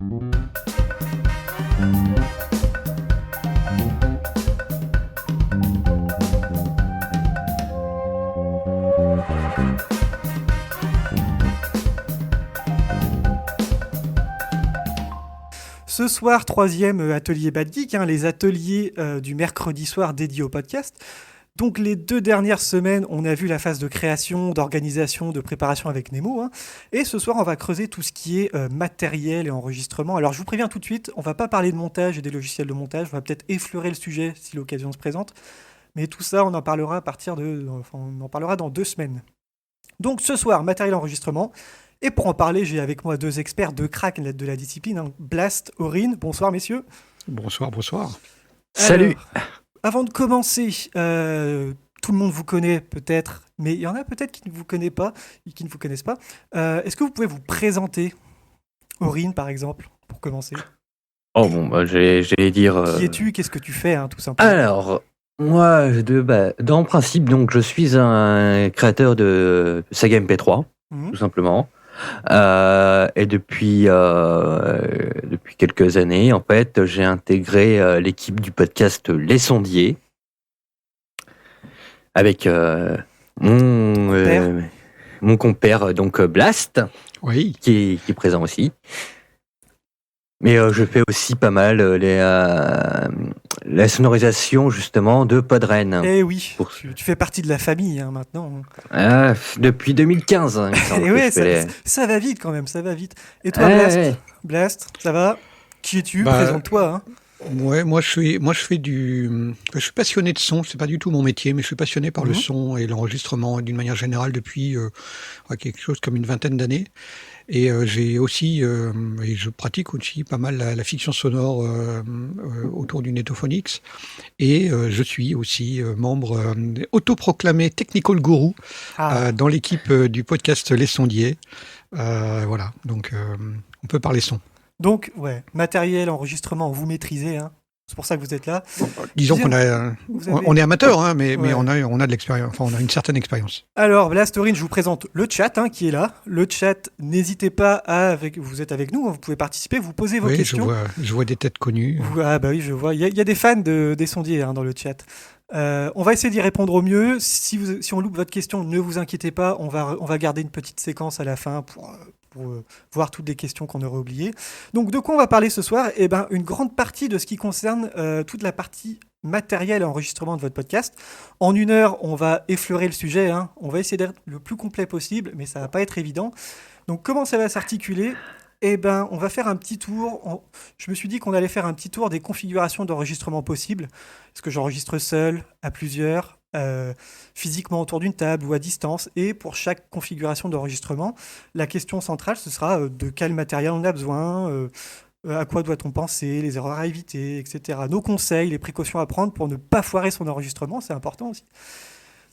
Ce soir, troisième atelier Bad Geek, les ateliers du mercredi soir dédiés au podcast. Donc les 2 dernières semaines, on a vu la phase de création, d'organisation, de préparation avec Nemo. Et ce soir, on va creuser tout ce qui est matériel et enregistrement. Alors je vous préviens tout de suite, on va pas parler de montage et des logiciels de montage. On va peut-être effleurer le sujet si l'occasion se présente. Mais tout ça, on en parlera on en parlera dans 2 semaines. Donc ce soir, matériel enregistrement. Et pour en parler, j'ai avec moi 2 experts, 2 cracks de la discipline, Blast, Aurine. Bonsoir messieurs. Bonsoir. Salut. Alors, avant de commencer, tout le monde vous connaît peut-être, mais il y en a peut-être qui ne vous connaissent pas. Est-ce que vous pouvez vous présenter, Aurine par exemple, pour commencer? Oh bon, j'allais dire. Qui es-tu? Qu'est-ce que tu fais, tout simplement? Alors, moi, dans le principe, donc, je suis un créateur de saga MP3, tout simplement. Et depuis quelques années, en fait, j'ai intégré l'équipe du podcast Les Sondiers avec mon compère donc Blast, Oui. qui est présent aussi. Mais je fais aussi pas mal la sonorisation justement de Podren. Eh oui, tu fais partie de la famille maintenant. Depuis 2015. Il me semble Et que ouais, ça va vite quand même, ça va vite. Et toi, Blast, ouais. Blast, ça va? Qui es-tu? Présente-toi. Ouais, moi je suis passionné de son. C'est pas du tout mon métier, mais je suis passionné par le son et l'enregistrement d'une manière générale depuis quelque chose comme une 20aine d'années. Et j'ai aussi, et je pratique aussi pas mal la fiction sonore autour du Netophonics. Et je suis aussi membre autoproclamé Technical Guru dans l'équipe du podcast Les Sondiers. Voilà, donc on peut parler son. Donc, ouais, matériel, enregistrement, vous maîtrisez, C'est pour ça que vous êtes là. Disons qu'on on est amateur, mais on a de l'expérience, on a une certaine expérience. Alors, Blast, Aurine, je vous présente le chat qui est là. Le chat, n'hésitez pas vous êtes avec nous, vous pouvez participer, vous posez vos questions. Je vois des têtes connues. Ah bah oui, je vois. Il y a des fans des sondiers dans le chat. On va essayer d'y répondre au mieux. Si on loupe votre question, ne vous inquiétez pas, on va garder une petite séquence à la fin pour voir toutes les questions qu'on aurait oubliées. Donc de quoi on va parler ce soir? Une grande partie de ce qui concerne toute la partie matériel et enregistrement de votre podcast. En 1 heure, on va effleurer le sujet. On va essayer d'être le plus complet possible, mais ça va pas être évident. Donc comment ça va s'articuler? On va faire un petit tour. Je me suis dit qu'on allait faire un petit tour des configurations d'enregistrement possibles. Est-ce que j'enregistre seul, à plusieurs, physiquement autour d'une table ou à distance? Et pour chaque configuration d'enregistrement, la question centrale, ce sera de quel matériel on a besoin, à quoi doit-on penser, les erreurs à éviter, etc. Nos conseils, les précautions à prendre pour ne pas foirer son enregistrement, c'est important aussi.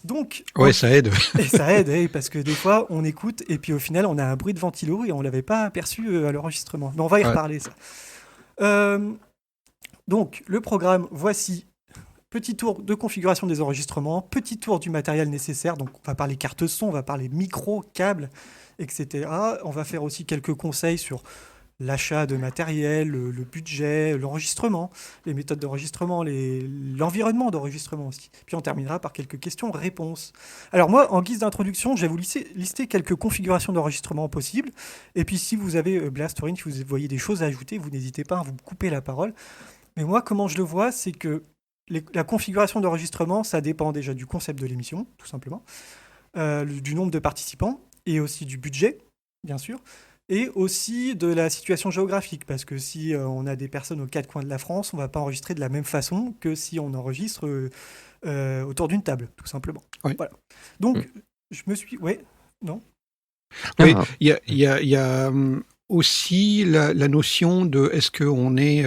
Donc, ça aide. Et ça aide, parce que des fois, on écoute et puis au final, on a un bruit de ventilo et on ne l'avait pas aperçu à l'enregistrement. Mais on va y reparler, ça. Donc, le programme, voici. Petit tour de configuration des enregistrements, petit tour du matériel nécessaire. Donc, on va parler carte son, on va parler micro, câble, etc. On va faire aussi quelques conseils sur l'achat de matériel, le budget, l'enregistrement, les méthodes d'enregistrement, l'environnement d'enregistrement aussi. Puis on terminera par quelques questions-réponses. Alors moi, en guise d'introduction, je vais vous lister quelques configurations d'enregistrement possibles. Et puis si vous avez, Blast, Aurine, si vous voyez des choses à ajouter, vous n'hésitez pas à vous couper la parole. Mais moi, comment je le vois, c'est que la configuration d'enregistrement, ça dépend déjà du concept de l'émission, tout simplement, du nombre de participants, et aussi du budget, bien sûr, et aussi de la situation géographique, parce que si on a des personnes aux 4 coins de la France, on ne va pas enregistrer de la même façon que si on enregistre autour d'une table, tout simplement. Oui. Voilà. Donc, je me suis... Ouais, non? Oui, il y a aussi la notion de est-ce qu'on est...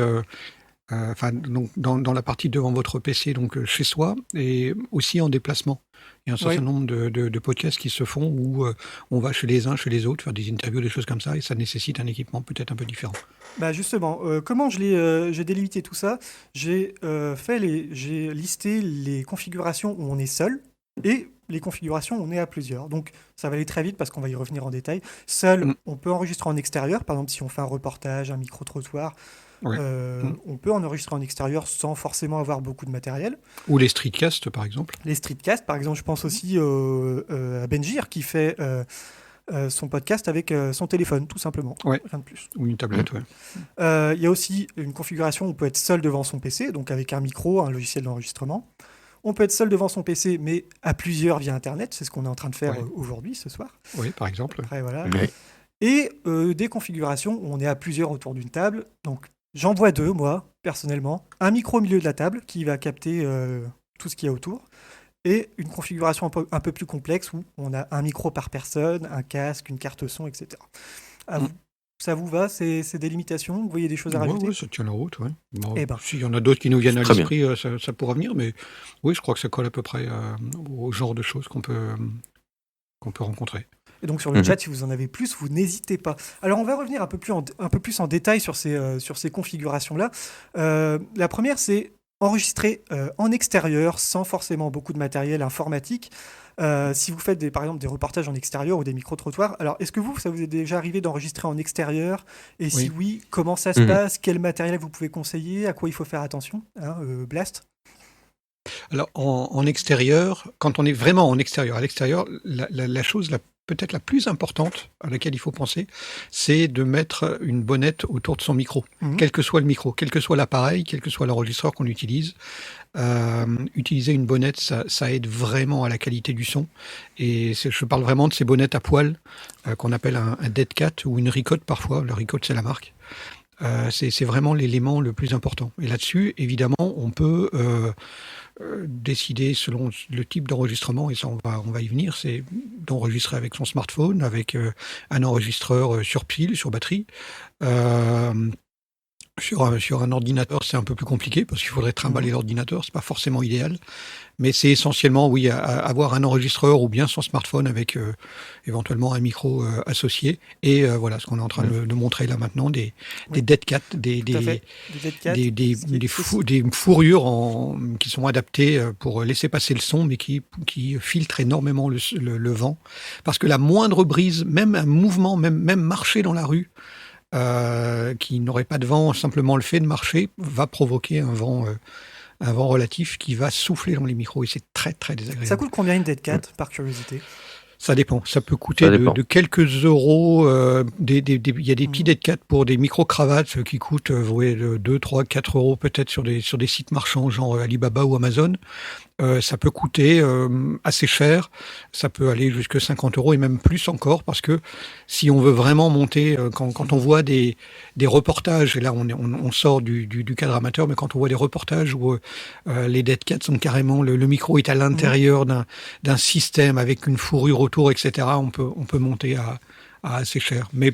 donc dans la partie devant votre PC, donc chez soi, et aussi en déplacement. Il y a un certain nombre de podcasts qui se font où on va chez les uns, chez les autres, faire des interviews, des choses comme ça, et ça nécessite un équipement peut-être un peu différent. Bah justement, comment j'ai délimité tout ça? J'ai listé les configurations où on est seul, et les configurations, on est à plusieurs. Donc, ça va aller très vite parce qu'on va y revenir en détail. Seul, on peut enregistrer en extérieur. Par exemple, si on fait un reportage, un micro-trottoir, on peut en enregistrer en extérieur sans forcément avoir beaucoup de matériel. Ou les streetcasts, par exemple. Les streetcasts, par exemple, je pense aussi à Benjir qui fait son podcast avec son téléphone, tout simplement. Rien de plus. Ou une tablette, Il y a aussi une configuration où on peut être seul devant son PC, donc avec un micro, un logiciel d'enregistrement. On peut être seul devant son PC, mais à plusieurs via Internet. C'est ce qu'on est en train de faire aujourd'hui, ce soir. Oui, par exemple. Après, voilà. Et des configurations où on est à plusieurs autour d'une table. Donc, j'en vois 2, moi, personnellement. Un micro au milieu de la table qui va capter tout ce qu'il y a autour. Et une configuration un peu plus complexe où on a un micro par personne, un casque, une carte son, etc. Ça vous va, ces délimitations? Vous voyez des choses à rajouter? Oui, ça tient la route. Bon, s'il y en a d'autres qui nous viennent à l'esprit, ça pourra venir. Mais oui, je crois que ça colle à peu près au genre de choses qu'on peut rencontrer. Et donc sur le chat, si vous en avez plus, vous n'hésitez pas. Alors on va revenir un peu plus en détail sur ces configurations-là. La première, c'est enregistrer en extérieur sans forcément beaucoup de matériel informatique. Si vous faites par exemple des reportages en extérieur ou des micro-trottoirs, alors est-ce que ça vous est déjà arrivé d'enregistrer en extérieur? Et si oui, comment ça se passe? Quel matériel vous pouvez conseiller? À quoi il faut faire attention? Blast? Alors en extérieur, quand on est vraiment en extérieur, à l'extérieur, la chose peut-être la plus importante à laquelle il faut penser, c'est de mettre une bonnette autour de son micro, quel que soit le micro, quel que soit l'appareil, quel que soit l'enregistreur qu'on utilise. Utiliser une bonnette, ça aide vraiment à la qualité du son. Et je parle vraiment de ces bonnettes à poil qu'on appelle un dead cat ou une Ricotte parfois. Le Ricotte, c'est la marque. C'est vraiment l'élément le plus important. Et là-dessus, évidemment, on peut décider selon le type d'enregistrement, et ça on va y venir, c'est d'enregistrer avec son smartphone, avec un enregistreur sur pile, sur batterie. Sur un ordinateur, c'est un peu plus compliqué parce qu'il faudrait trimballer l'ordinateur, c'est pas forcément idéal. Mais c'est essentiellement, avoir un enregistreur ou bien son smartphone avec éventuellement un micro associé. Et voilà, ce qu'on est en train de montrer là maintenant, des dead cats, des fourrures qui sont adaptées pour laisser passer le son, mais qui filtrent énormément le vent. Parce que la moindre brise, même un mouvement, même marcher dans la rue, qui n'aurait pas de vent, simplement le fait de marcher va provoquer un vent relatif qui va souffler dans les micros et c'est très très désagréable. Ça coûte combien une dead cat, par curiosité? Ça dépend. Ça peut coûter de quelques euros. Il y a des petits dead cats pour des micro-cravates qui coûtent 2, 3, 4 euros peut-être sur des sites marchands genre Alibaba ou Amazon. Ça peut coûter assez cher. Ça peut aller jusqu'à 50 euros et même plus encore parce que si on veut vraiment monter, quand on voit des reportages, et là on sort du cadre amateur, mais quand on voit des reportages où les dead cats sont carrément, le micro est à l'intérieur d'un système avec une fourrure autour, etc., on peut monter à assez cher. Mais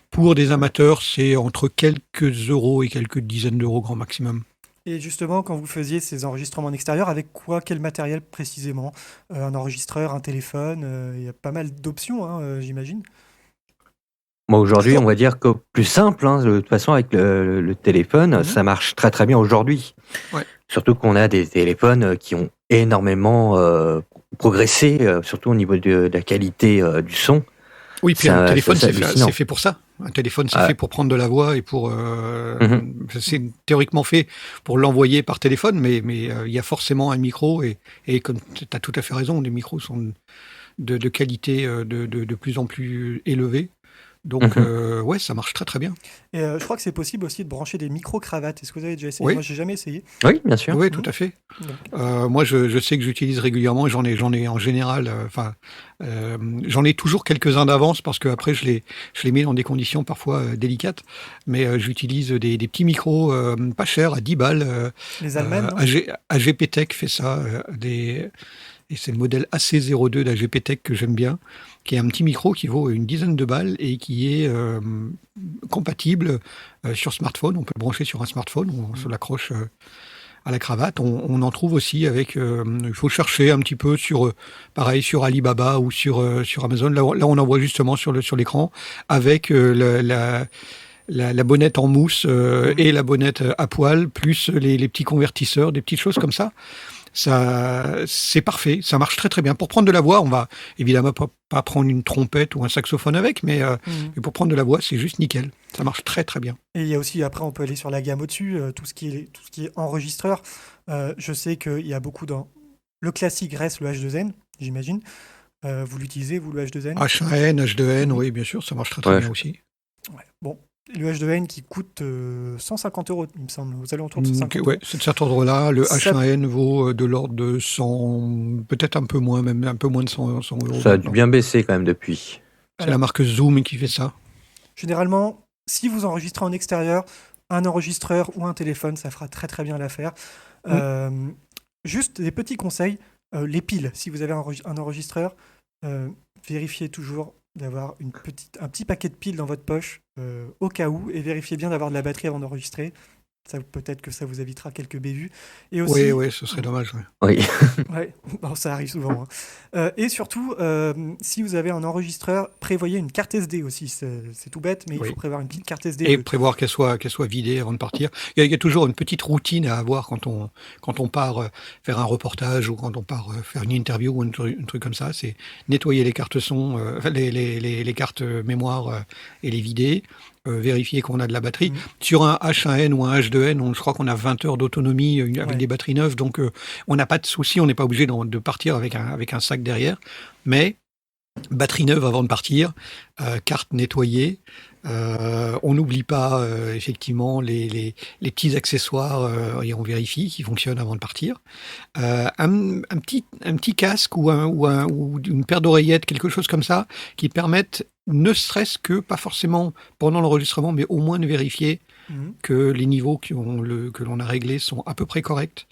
pour des amateurs, c'est entre quelques euros et quelques dizaines d'euros grand maximum. Et justement, quand vous faisiez ces enregistrements en extérieur, avec quoi, quel matériel précisément? Un enregistreur, un téléphone, il y a pas mal d'options, j'imagine. Moi, aujourd'hui, on va dire que plus simple, de toute façon, avec le téléphone, ça marche très très bien aujourd'hui. Ouais. Surtout qu'on a des téléphones qui ont énormément progressé, surtout au niveau de la qualité du son. Oui, puis un téléphone, c'est fait pour ça. Un téléphone, c'est fait pour prendre de la voix et pour... c'est théoriquement fait pour l'envoyer par téléphone, mais il y a forcément un micro et comme tu as tout à fait raison, les micros sont de qualité de plus en plus élevée. Donc, ouais, ça marche très très bien. Et je crois que c'est possible aussi de brancher des micro-cravates. Est-ce que vous avez déjà essayé? Moi, j'ai jamais essayé. Oui, bien sûr. Oui, tout à fait. Moi, je sais que j'utilise régulièrement. J'en ai en général. J'en ai toujours quelques-uns d'avance parce que après, je les mets dans des conditions parfois délicates. Mais j'utilise des petits micros pas chers, à 10 balles. Les Allemands, AGP-Tech fait ça. Et c'est le modèle AC02 d'AGP-Tech que j'aime bien, qui est un petit micro qui vaut une dizaine de balles et qui est compatible sur smartphone. On peut le brancher sur un smartphone, on se l'accroche à la cravate. On en trouve aussi avec... il faut chercher un petit peu pareil, sur Alibaba ou sur Amazon. Là, on en voit justement sur l'écran avec la bonnette en mousse et la bonnette à poil, plus les petits convertisseurs, des petites choses comme ça. c'est parfait, ça marche très très bien. Pour prendre de la voix, on va évidemment pas prendre une trompette ou un saxophone avec, mais pour prendre de la voix, c'est juste nickel. Ça marche très très bien. Et il y a aussi, après, on peut aller sur la gamme au-dessus, tout ce qui est enregistreur. Je sais qu'il y a beaucoup dans... Le classique reste le H2N, j'imagine. Vous l'utilisez, vous, le H2N? H1N, H2N, oui, bien sûr, ça marche très très bien aussi. Ouais. Bon, le H2N qui coûte 150 €, il me semble, aux alentours de 150 €. Ouais, c'est de cet ordre-là. Le H1N vaut de l'ordre de 100, peut-être un peu moins, même un peu moins de 100 €. Ça a dû bien baisser quand même depuis. C'est la marque Zoom qui fait ça. Généralement, si vous enregistrez en extérieur, un enregistreur ou un téléphone, ça fera très très bien l'affaire. Juste des petits conseils, les piles, si vous avez un enregistreur, vérifiez toujours d'avoir un petit paquet de piles dans votre poche au cas où, et vérifiez bien d'avoir de la batterie avant d'enregistrer. Peut-être que ça vous évitera quelques bévues. Et aussi, oui, ce serait dommage. Oui. ouais, bon, ça arrive souvent. Et surtout, si vous avez un enregistreur, prévoyez une carte SD aussi. C'est tout bête, mais il faut prévoir une petite carte SD. Et prévoir qu'elle soit vidée avant de partir. Il y a toujours une petite routine à avoir quand on part faire un reportage ou quand on part faire une interview ou un truc comme ça. C'est nettoyer les cartes son, les cartes mémoire et les vider. Vérifier qu'on a de la batterie. Sur un H1N ou un H2N, je crois qu'on a 20 heures d'autonomie avec des batteries neuves, donc on n'a pas de souci, on n'est pas obligé de partir avec un sac derrière, mais batterie neuve avant de partir, carte nettoyée, on n'oublie pas effectivement les petits accessoires et on vérifie qu'ils fonctionnent avant de partir. Un petit casque ou une paire d'oreillettes, quelque chose comme ça, qui permettent ne serait-ce que, pas forcément pendant l'enregistrement, mais au moins de vérifier que les niveaux que l'on a réglés sont à peu près corrects.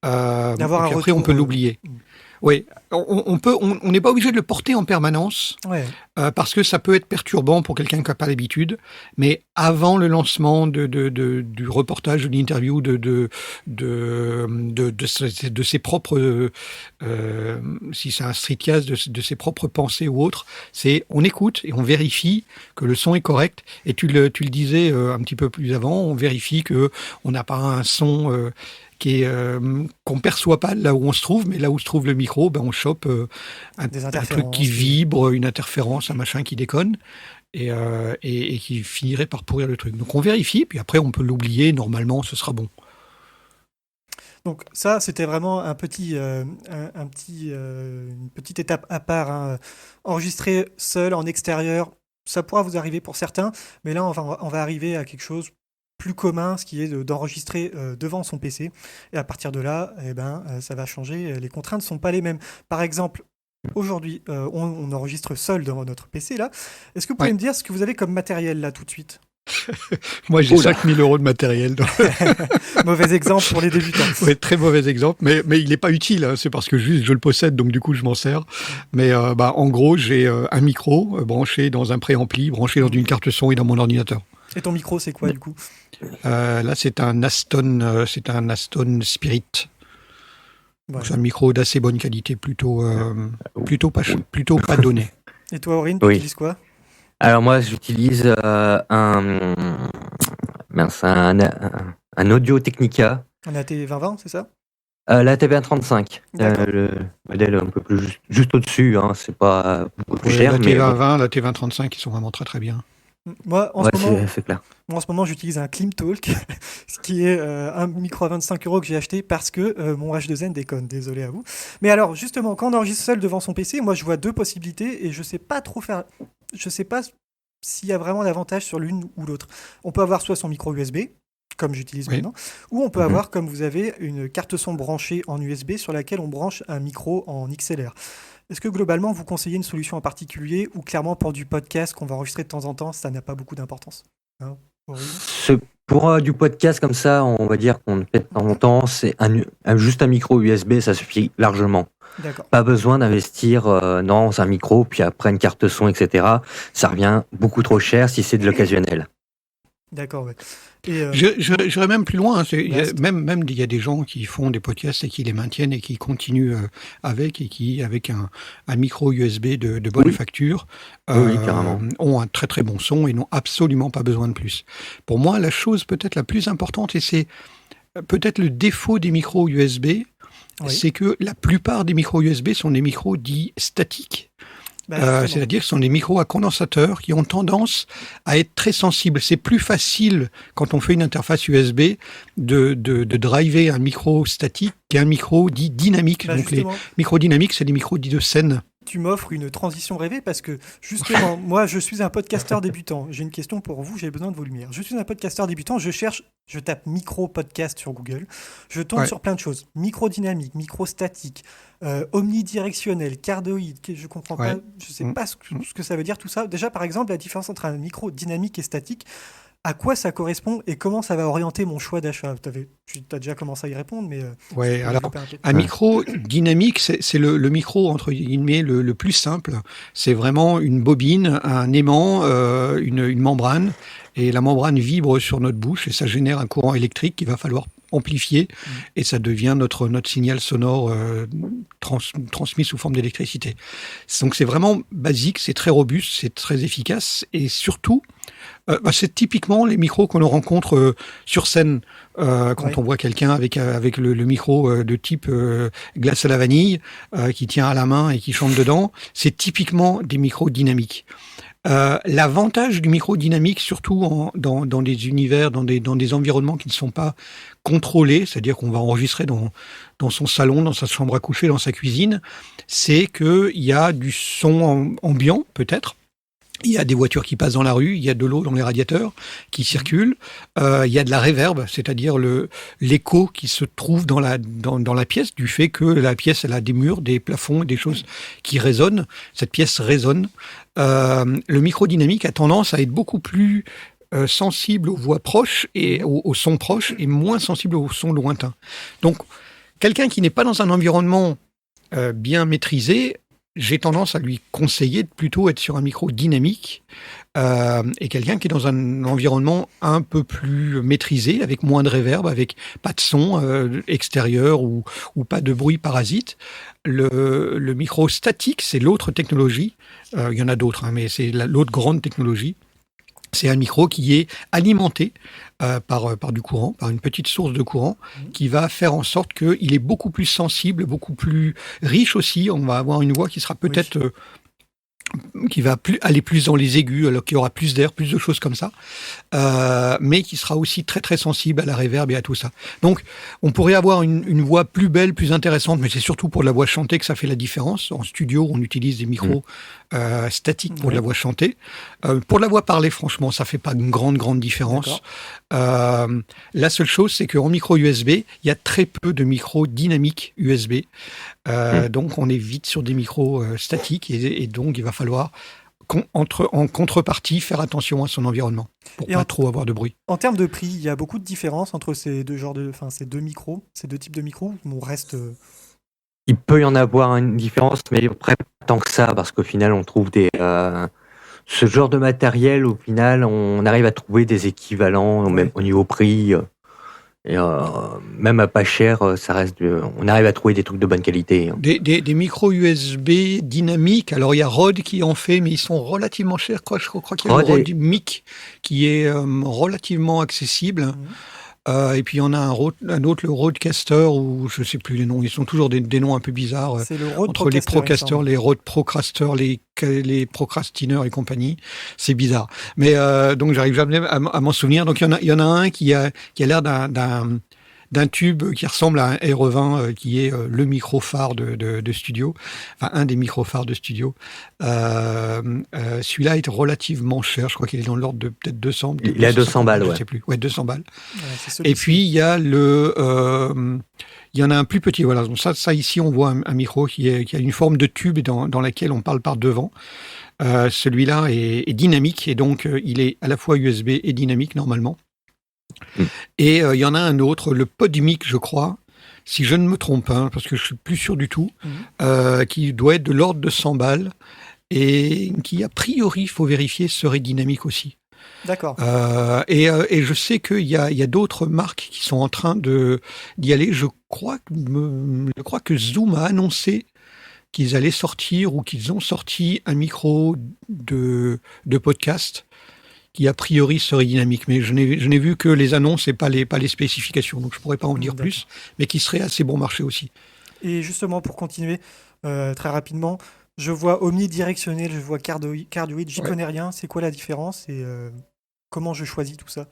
D'avoir un après, on peut l'oublier. Oui, on n'est pas obligé de le porter en permanence parce que ça peut être perturbant pour quelqu'un qui n'a pas l'habitude. Mais avant le lancement du reportage, de l'interview, de ses propres, si c'est un streetcast, de ses propres pensées ou autres, on écoute et on vérifie que le son est correct. Et tu le disais un petit peu plus avant, on vérifie que on n'a pas un son qu'on perçoit pas là où on se trouve, mais là où se trouve le micro, on chope un truc qui vibre, une interférence, un machin qui déconne, et qui finirait par pourrir le truc. Donc on vérifie, puis après on peut l'oublier, normalement ce sera bon. Donc ça, c'était vraiment une petite étape à part. Hein. Enregistrer seul, en extérieur, ça pourra vous arriver pour certains, mais là on va arriver à quelque chose plus commun, ce qui est d'enregistrer devant son PC. Et à partir de là, ça va changer. Les contraintes ne sont pas les mêmes. Par exemple, aujourd'hui, on enregistre seul devant notre PC. Là. Est-ce que vous pouvez me dire ce que vous avez comme matériel là tout de suite? Moi, j'ai 5 000 € de matériel. Mauvais exemple pour les débutants. Oui, très mauvais exemple, mais il n'est pas utile. Hein. C'est parce que juste je le possède, donc du coup, je m'en sers. Mais en gros, j'ai un micro branché dans un préampli, branché dans une carte son et dans mon ordinateur. Et ton micro, c'est quoi du coup? Là, c'est un Aston Spirit. Ouais. C'est un micro d'assez bonne qualité, plutôt pas donné. Et toi, Aurine, tu utilises quoi? Alors moi, j'utilise un Audio Technica. Un AT2020, c'est ça? La AT2035, le modèle un peu plus juste au-dessus, hein, c'est pas beaucoup plus cher. La T2020, la T2035, ils sont vraiment très très bien. Moi, en ce moment, c'est clair. Moi, en ce moment, j'utilise un Klimtalk, ce qui est un micro à 25 € que j'ai acheté parce que mon H2N déconne. Désolé à vous. Mais alors, justement, quand on enregistre seul devant son PC, moi, je vois deux possibilités et je sais pas trop faire. Je sais pas s'il y a vraiment d'avantage sur l'une ou l'autre. On peut avoir soit son micro USB, comme j'utilise maintenant, ou on peut avoir, comme vous avez, une carte son branchée en USB sur laquelle on branche un micro en XLR. Est-ce que globalement, vous conseillez une solution en particulier ou clairement pour du podcast qu'on va enregistrer de temps en temps, ça n'a pas beaucoup d'importance? Pour du podcast comme ça, on va dire qu'on fait de temps en temps, c'est juste un micro USB, ça suffit largement. D'accord. Pas besoin d'investir dans un micro, puis après une carte son, etc. Ça revient beaucoup trop cher si c'est de l'occasionnel. D'accord, ouais. J'irais même plus loin. Il y a des gens qui font des podcasts et qui les maintiennent et qui continuent avec un micro USB de bonne facture ont un très très bon son et n'ont absolument pas besoin de plus. Pour moi, la chose peut-être la plus importante, et c'est peut-être le défaut des micros USB, c'est que la plupart des micros USB sont des micros dits statiques. C'est-à-dire que ce sont des micros à condensateur qui ont tendance à être très sensibles. C'est plus facile, quand on fait une interface USB, de driver un micro statique qu'un micro dit dynamique. Donc les micros dynamiques, c'est des micros dits de scène. Tu m'offres une transition rêvée parce que justement, moi je suis un podcasteur débutant. J'ai une question pour vous, j'ai besoin de vos lumières. Je suis un podcasteur débutant, je tape micro podcast sur Google, je tombe sur plein de choses. Micro dynamique, micro statique, omnidirectionnel, cardioïde, je comprends pas, je sais pas ce que ça veut dire tout ça. Déjà par exemple, la différence entre un micro dynamique et statique, à quoi ça correspond et comment ça va orienter mon choix d'achat? Tu as déjà commencé à y répondre, mais... alors, un micro dynamique, c'est le micro, entre guillemets, le plus simple. C'est vraiment une bobine, un aimant, une membrane, et la membrane vibre sur notre bouche, et ça génère un courant électrique qu'il va falloir amplifier, et ça devient notre signal sonore transmis sous forme d'électricité. Donc c'est vraiment basique, c'est très robuste, c'est très efficace, et surtout, c'est typiquement les micros qu'on rencontre sur scène quand on voit quelqu'un avec le micro de type glace à la vanille qui tient à la main et qui chante dedans. C'est typiquement des micros dynamiques. L'avantage du micro dynamique, surtout dans des univers, dans des environnements qui ne sont pas contrôlés, c'est-à-dire qu'on va enregistrer dans son salon, dans sa chambre à coucher, dans sa cuisine, c'est qu'il y a du son ambiant, peut-être. Il y a des voitures qui passent dans la rue, il y a de l'eau dans les radiateurs qui circulent, il y a de la réverb, c'est-à-dire l'écho qui se trouve dans la pièce, du fait que la pièce elle a des murs, des plafonds, des choses qui résonnent. Cette pièce résonne. Le micro dynamique a tendance à être beaucoup plus sensible aux voix proches et aux sons proches et moins sensible aux sons lointains. Donc, quelqu'un qui n'est pas dans un environnement bien maîtrisé, j'ai tendance à lui conseiller de plutôt être sur un micro dynamique et quelqu'un qui est dans un environnement un peu plus maîtrisé, avec moins de réverb, avec pas de son extérieur ou pas de bruit parasite. Le micro statique, c'est l'autre technologie. Il y en a d'autres, mais c'est l'autre grande technologie. C'est un micro qui est alimenté par du courant, par une petite source de courant, qui va faire en sorte qu'il est beaucoup plus sensible, beaucoup plus riche aussi. On va avoir une voix qui sera peut-être... qui va aller plus dans les aigus, alors qu'il y aura plus d'air, plus de choses comme ça, mais qui sera aussi très très sensible à la réverb et à tout ça. Donc, on pourrait avoir une voix plus belle, plus intéressante, mais c'est surtout pour la voix chantée que ça fait la différence. En studio, on utilise des micros statiques pour la voix chantée. Pour la voix parlée, franchement, ça fait pas une grande différence. La seule chose, c'est qu'en micro USB, il y a très peu de micros dynamiques USB. Donc, on est vite sur des micros statiques et donc il va falloir, en contrepartie, faire attention à son environnement pour pas trop avoir de bruit. En termes de prix, il y a beaucoup de différences entre ces deux types de micros. On reste... Il peut y en avoir une différence, mais après, pas tant que ça, parce qu'au final, on trouve ce genre de matériel, au final, on arrive à trouver des équivalents, même au niveau prix. Et même à pas cher, on arrive à trouver des trucs de bonne qualité. Des micros USB dynamiques. Alors il y a Rode qui en fait, mais ils sont relativement chers. Je crois qu'il y a le Rode Mic qui est relativement accessible. Et puis il y en a un autre, le Rodecaster, ou je sais plus les noms. Ils sont toujours des noms un peu bizarres. C'est le Rode entre les Procaster, les Rode Procraster, les procrastineurs et compagnie. C'est bizarre. Mais donc j'arrive jamais à m'en souvenir. Donc il y en a un qui a l'air d'un tube qui ressemble à un RE20 qui est le micro-phare de studio, enfin un des micro-phares de studio. Celui-là est relativement cher, je crois qu'il est dans l'ordre de peut-être 200. Il a 200 balles, je sais plus. Ouais, 200 balles. Ouais, et puis il y a il y en a un plus petit. Voilà, donc ça ici on voit un micro qui a une forme de tube dans laquelle on parle par devant. Celui-là est dynamique et donc il est à la fois USB et dynamique normalement. Et il y en a un autre, le Podmic, je crois, si je ne me trompe pas, parce que je suis plus sûr du tout, qui doit être de l'ordre de 100 balles et qui, a priori, il faut vérifier, serait dynamique aussi. D'accord. Et je sais qu'il y a d'autres marques qui sont en train d'y aller. Je crois que Zoom a annoncé qu'ils allaient sortir ou qu'ils ont sorti un micro de podcast qui a priori serait dynamique. Mais je n'ai vu que les annonces et pas les spécifications, donc je pourrais pas en dire plus, mais qui serait assez bon marché aussi. Et justement, pour continuer très rapidement, je vois omnidirectionnel, je vois cardioïde, j'y connais rien. C'est quoi la différence et comment je choisis tout ça?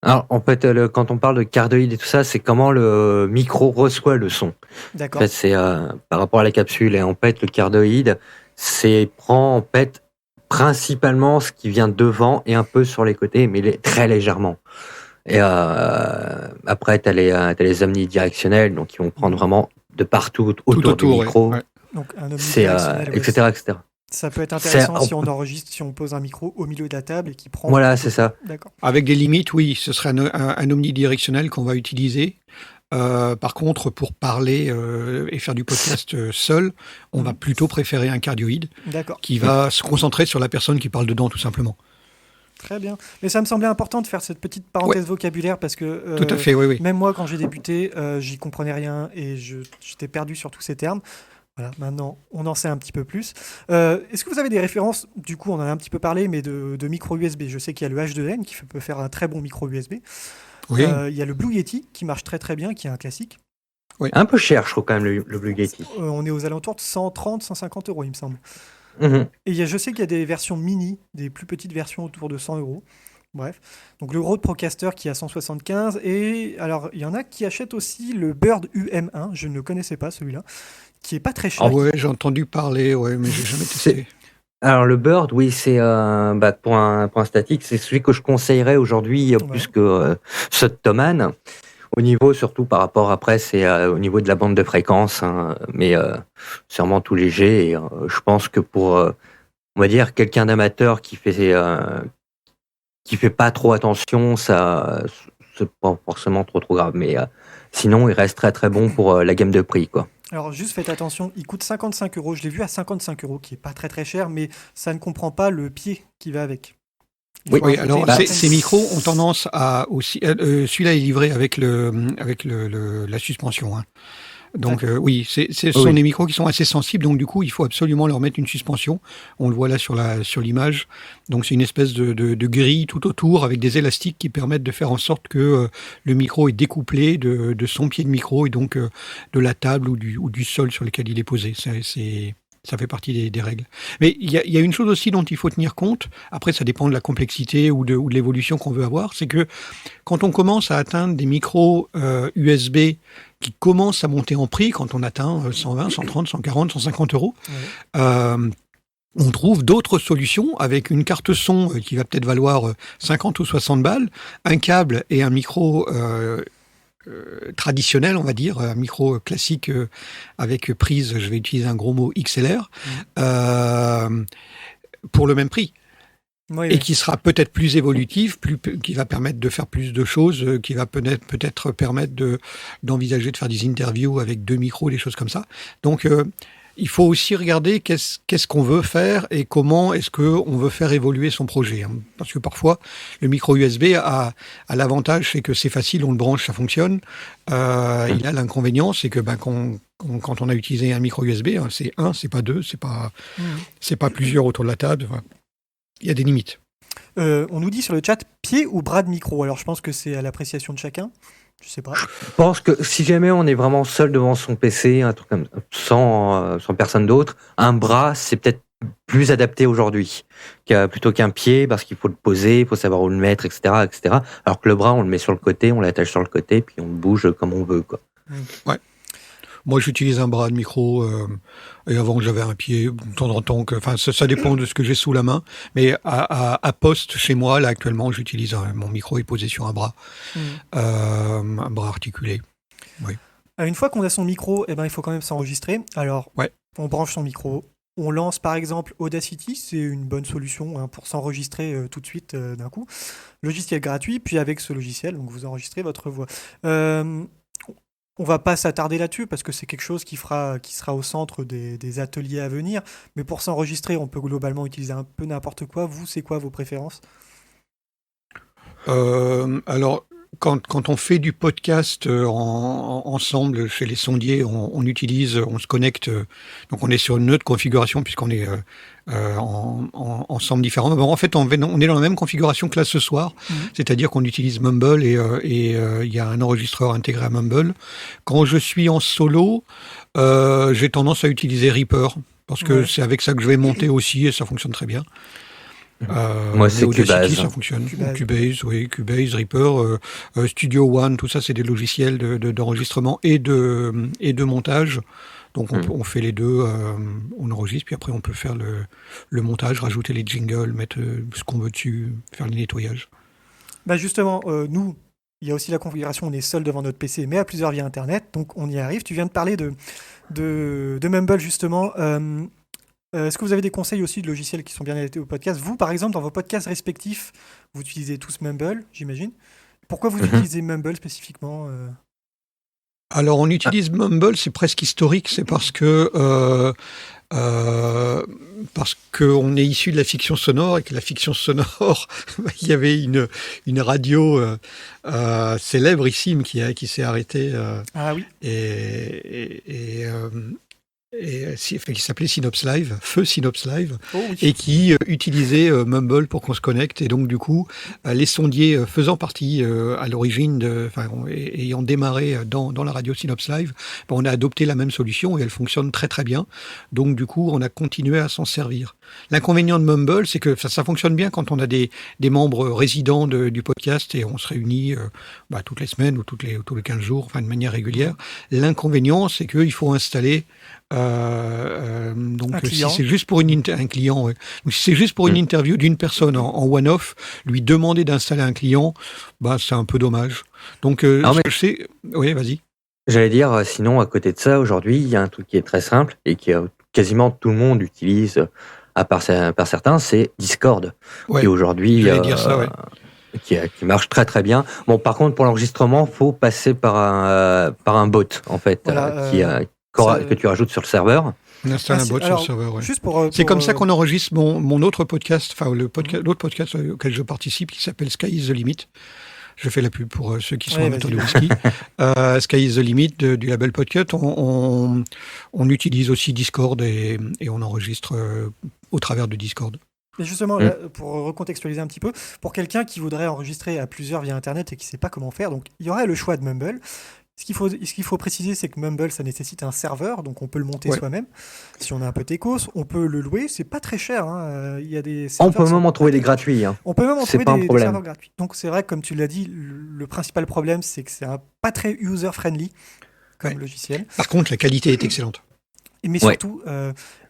Alors, en fait, quand on parle de cardioïde et tout ça, c'est comment le micro reçoit le son. D'accord. En fait, c'est par rapport à la capsule. Et en fait, le cardioïde, prend en fait principalement ce qui vient devant et un peu sur les côtés, mais très légèrement. Et après, t'as les omnidirectionnels, donc ils vont prendre vraiment de partout autour du micro. Ouais. Donc un omnidirectionnel, etc., etc. Ça peut être intéressant si on enregistre, si on pose un micro au milieu de la table et qui prend. Voilà, c'est ça. D'accord. Avec des limites, oui, ce serait un omnidirectionnel qu'on va utiliser. Par contre, pour parler et faire du podcast seul, on va plutôt préférer un cardioïde qui va se concentrer sur la personne qui parle dedans, tout simplement. Très bien. Mais ça me semblait important de faire cette petite parenthèse vocabulaire parce que tout à fait, oui. Même moi, quand j'ai débuté, j'y comprenais rien et j'étais perdu sur tous ces termes. Voilà, maintenant, on en sait un petit peu plus. Est-ce que vous avez des références, du coup, on en a un petit peu parlé, mais de micro USB? Je sais qu'il y a le H2N qui peut faire un très bon micro USB. Oui. Il y a le Blue Yeti qui marche très très bien, qui est un classique. Oui. Un peu cher, je trouve, quand même, le Blue Yeti. On est aux alentours de 130, 150 €, il me semble. Mm-hmm. Et je sais qu'il y a des versions mini, des plus petites versions autour de 100 €. Bref. Donc le Rode Procaster qui est à 175. Et alors, il y en a qui achètent aussi le Bird UM1. Je ne le connaissais pas, celui-là. Qui est pas très cher. Ah ouais, j'ai entendu parler, ouais, mais j'ai jamais testé. Alors le Bird, oui, c'est pour un statique, c'est celui que je conseillerais aujourd'hui plus que ce Thomann. Au niveau, surtout par rapport après, c'est au niveau de la bande de fréquence, hein, mais c'est vraiment tout léger. Et je pense que pour, on va dire, quelqu'un d'amateur qui fait pas trop attention, ça c'est pas forcément trop grave. Mais sinon, il reste très très bon pour la gamme de prix, quoi. Alors juste faites attention, il coûte 55 €. Je l'ai vu à 55 €, qui est pas très très cher, mais ça ne comprend pas le pied qui va avec. Oui, alors ces micros ont tendance à aussi. Celui-là est livré avec la suspension. Hein. Donc oui, ce sont des micros qui sont assez sensibles, donc du coup il faut absolument leur mettre une suspension. On le voit là sur l'image. Donc c'est une espèce de grille tout autour avec des élastiques qui permettent de faire en sorte que le micro est découplé de son pied de micro et donc de la table ou du sol sur lequel il est posé. Ça fait partie des règles. Mais il y a une chose aussi dont il faut tenir compte, après ça dépend de la complexité ou de l'évolution qu'on veut avoir, c'est que quand on commence à atteindre des micros USB qui commencent à monter en prix, quand on atteint 120, 130, 140, 150 €, on trouve d'autres solutions avec une carte son qui va peut-être valoir 50 ou 60 balles, un câble et un micro traditionnel, on va dire, un micro classique avec prise, je vais utiliser un gros mot, XLR, pour le même prix. Et qui sera peut-être plus évolutif, qui va permettre de faire plus de choses, qui va peut-être permettre d'envisager de faire des interviews avec 2 micros, des choses comme ça. Donc, il faut aussi regarder qu'est-ce qu'on veut faire et comment est-ce qu'on veut faire évoluer son projet. Hein. Parce que parfois, le micro USB a l'avantage, c'est que c'est facile, on le branche, ça fonctionne. Il a l'inconvénient, c'est que quand on a utilisé un micro USB, hein, c'est un, c'est pas deux, c'est pas plusieurs autour de la table. Enfin, il y a des limites. On nous dit sur le chat pied ou bras de micro. Alors je pense que c'est à l'appréciation de chacun. Je sais pas. Je pense que si jamais on est vraiment seul devant son PC, un truc comme sans personne d'autre, un bras c'est peut-être plus adapté aujourd'hui plutôt qu'un pied parce qu'il faut le poser, il faut savoir où le mettre, etc., etc. Alors que le bras on le met sur le côté, on l'attache sur le côté, puis on le bouge comme on veut, quoi. Ouais. Moi, j'utilise un bras de micro, et avant j'avais un pied, de temps en temps. Enfin, ça dépend de ce que j'ai sous la main. Mais à poste, chez moi, là, actuellement, j'utilise mon micro est posé sur un bras articulé. Oui. Une fois qu'on a son micro, il faut quand même s'enregistrer. Alors, on branche son micro. On lance par exemple Audacity, c'est une bonne solution pour s'enregistrer tout de suite d'un coup. Logiciel gratuit, puis avec ce logiciel, donc vous enregistrez votre voix. On va pas s'attarder là-dessus parce que c'est quelque chose qui sera au centre des ateliers à venir. Mais pour s'enregistrer, on peut globalement utiliser un peu n'importe quoi. Vous, c'est quoi vos préférences ? Alors, quand on fait du podcast ensemble chez les sondiers, on se connecte, donc on est sur une autre configuration puisqu'on est ensemble différents. En fait, on est dans la même configuration que là ce soir, c'est-à-dire qu'on utilise Mumble et il y a un enregistreur intégré à Mumble. Quand je suis en solo, j'ai tendance à utiliser Reaper parce que c'est avec ça que je vais monter aussi et ça fonctionne très bien. Moi, c'est Cubase. Ça fonctionne. Cubase, oui, Cubase, Reaper, Studio One, tout ça, c'est des logiciels d'enregistrement et de montage. Donc, on fait les deux, on enregistre, puis après, on peut faire le montage, rajouter les jingles, mettre ce qu'on veut dessus, faire le nettoyage. Bah justement, nous, il y a aussi la configuration, on est seul devant notre PC, mais à plusieurs via Internet, donc on y arrive. Tu viens de parler de Mumble, justement. Est-ce que vous avez des conseils aussi de logiciels qui sont bien adaptés au podcast? Vous, par exemple, dans vos podcasts respectifs, vous utilisez tous Mumble, j'imagine. Pourquoi vous utilisez Mumble spécifiquement Alors, on utilise Mumble, c'est presque historique, c'est parce que on est issu de la fiction sonore et que la fiction sonore, il y avait une radio célèbrissime qui s'est arrêtée. Ah oui. Qui s'appelait Synops Live, Feu Synops Live, oui. et qui utilisait Mumble pour qu'on se connecte. Et donc, du coup, les sondiers faisant partie à l'origine, ayant démarré dans la radio Synops Live, on a adopté la même solution et elle fonctionne très très bien. Donc, du coup, on a continué à s'en servir. L'inconvénient de Mumble, c'est que ça fonctionne bien quand on a des membres résidents du podcast et on se réunit toutes les semaines ou tous les 15 jours, de manière régulière. L'inconvénient, c'est qu'il faut installer donc si c'est juste pour un client, ouais. Donc, si c'est juste pour une interview d'une personne en one-off, lui demander d'installer un client, c'est un peu dommage. Donc je sais, oui, vas-y. J'allais dire, sinon à côté de ça, aujourd'hui, il y a un truc qui est très simple et qui quasiment tout le monde utilise, à part certains, c'est Discord. Ouais, qui aujourd'hui, qui marche très très bien. Bon, par contre, pour l'enregistrement, faut passer par un bot en fait, que tu rajoutes sur le serveur. On installe un bot sur le serveur. Ouais. Juste c'est comme ça qu'on enregistre mon autre podcast, l'autre podcast auquel je participe, qui s'appelle Sky is the Limit. Je fais la pub pour ceux qui sont amateurs de whisky. Sky is the Limit du label Podcut. On utilise aussi Discord et on enregistre au travers de Discord. Mais justement, là, pour recontextualiser un petit peu, pour quelqu'un qui voudrait enregistrer à plusieurs via Internet et qui ne sait pas comment faire, donc il y aurait le choix de Mumble. Ce qu'il faut préciser, c'est que Mumble, ça nécessite un serveur, donc on peut le monter soi-même. Si on a un peu techos, on peut le louer, c'est pas très cher. Il y a des on peut même en trouver des gratuits. On peut même en trouver des serveurs gratuits. Donc c'est vrai, comme tu l'as dit, le principal problème, c'est que c'est pas très user-friendly comme logiciel. Par contre, la qualité est excellente. Mais surtout,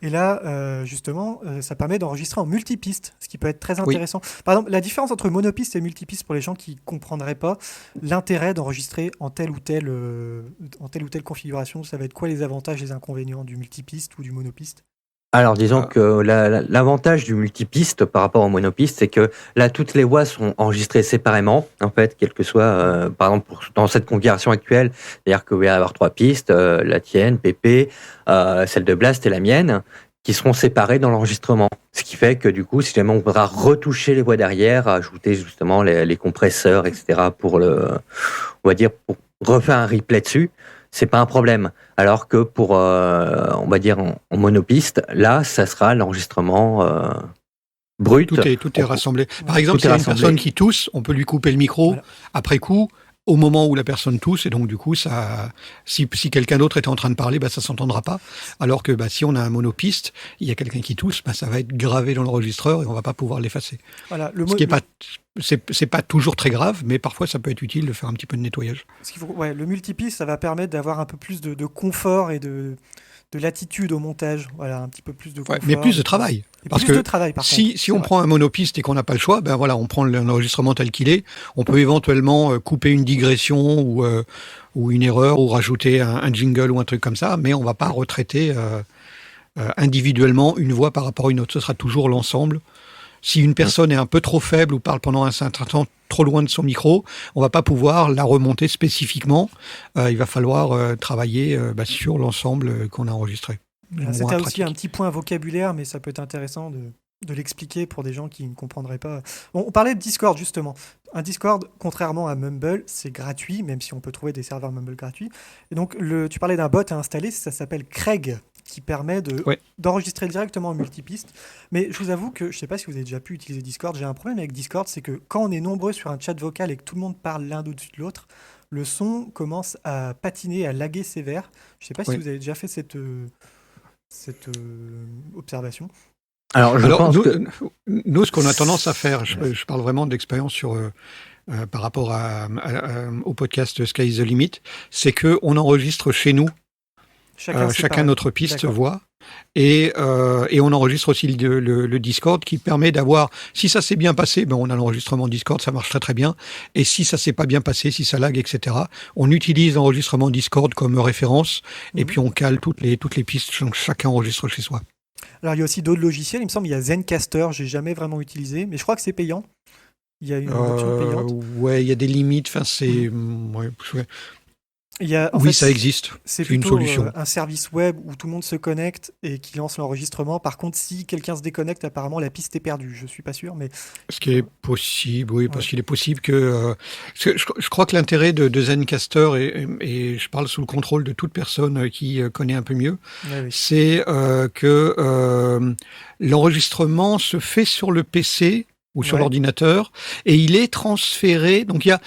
et là, justement, ça permet d'enregistrer en multipiste, ce qui peut être très intéressant. Par exemple, la différence entre monopiste et multipiste, pour les gens qui ne comprendraient pas l'intérêt d'enregistrer en telle ou telle configuration, ça va être quoi les avantages et les inconvénients du multipiste ou du monopiste? Alors, disons que l'avantage du multipiste par rapport au monopiste, c'est que là, toutes les voix sont enregistrées séparément, en fait, quel que soit, par exemple, dans cette configuration actuelle, c'est-à-dire qu'il va y avoir 3 pistes, la tienne, Pépé, celle de Blast et la mienne, qui seront séparées dans l'enregistrement. Ce qui fait que, du coup, si jamais on voudra retoucher les voix derrière, ajouter justement les compresseurs, etc., pour pour refaire un replay dessus, c'est pas un problème. Alors que pour, on va dire, en monopiste, là, ça sera l'enregistrement brut. Tout est rassemblé. Par exemple, s'il y a une personne qui tousse, on peut lui couper le micro après coup, au moment où la personne tousse, et donc du coup, si quelqu'un d'autre est en train de parler, ça s'entendra pas. Alors que si on a un monopiste, il y a quelqu'un qui tousse, ça va être gravé dans l'enregistreur et on va pas pouvoir l'effacer. Voilà, c'est pas toujours très grave, mais parfois ça peut être utile de faire un petit peu de nettoyage. Le multipiste, ça va permettre d'avoir un peu plus de confort et de latitude au montage, un petit peu plus de confort. Mais plus de travail. Parce que si on prend un monopiste et qu'on n'a pas le choix, on prend l'enregistrement tel qu'il est, on peut éventuellement couper une digression ou une erreur ou rajouter un jingle ou un truc comme ça, mais on va pas retraiter individuellement une voix par rapport à une autre. Ce sera toujours l'ensemble. Si une personne est un peu trop faible ou parle pendant un certain temps trop loin de son micro, on va pas pouvoir la remonter spécifiquement. Il va falloir travailler sur l'ensemble qu'on a enregistré. C'était aussi un petit point vocabulaire, mais ça peut être intéressant de l'expliquer pour des gens qui ne comprendraient pas. Bon, on parlait de Discord, justement. un Discord, contrairement à Mumble, c'est gratuit, même si on peut trouver des serveurs Mumble gratuits. Et donc, tu parlais d'un bot à installer, ça s'appelle Craig, qui permet d'enregistrer directement en multipiste. Mais je vous avoue que, je ne sais pas si vous avez déjà pu utiliser Discord, j'ai un problème avec Discord, c'est que quand on est nombreux sur un chat vocal et que tout le monde parle l'un au-dessus de l'autre, le son commence à patiner, à laguer sévère. Je ne sais pas si vous avez déjà fait cette observation. Alors, nous, ce qu'on a tendance à faire, je parle vraiment d'expérience par rapport au podcast Sky is the Limit, c'est qu'on enregistre chez nous chacun notre piste voix et on enregistre aussi le Discord qui permet d'avoir, si ça s'est bien passé, on a l'enregistrement Discord, ça marche très très bien, et si ça s'est pas bien passé, si ça lag, etc., on utilise l'enregistrement Discord comme référence et puis on cale toutes les pistes, donc chacun enregistre chez soi. Alors il y a aussi d'autres logiciels, il me semble, il y a Zencaster, j'ai jamais vraiment utilisé, mais je crois que c'est payant. Il y a une option payante. Ouais, il y a des limites, enfin c'est... ça existe. C'est plutôt une solution. Un service web où tout le monde se connecte et qui lance l'enregistrement. Par contre, si quelqu'un se déconnecte, apparemment la piste est perdue. Je suis pas sûr, mais ce qui est possible, oui, parce qu'il est possible que. Je crois que l'intérêt de Zencaster et je parle sous le contrôle de toute personne qui connaît un peu mieux, c'est que l'enregistrement se fait sur le PC ou sur l'ordinateur, et il est transféré. Donc il y a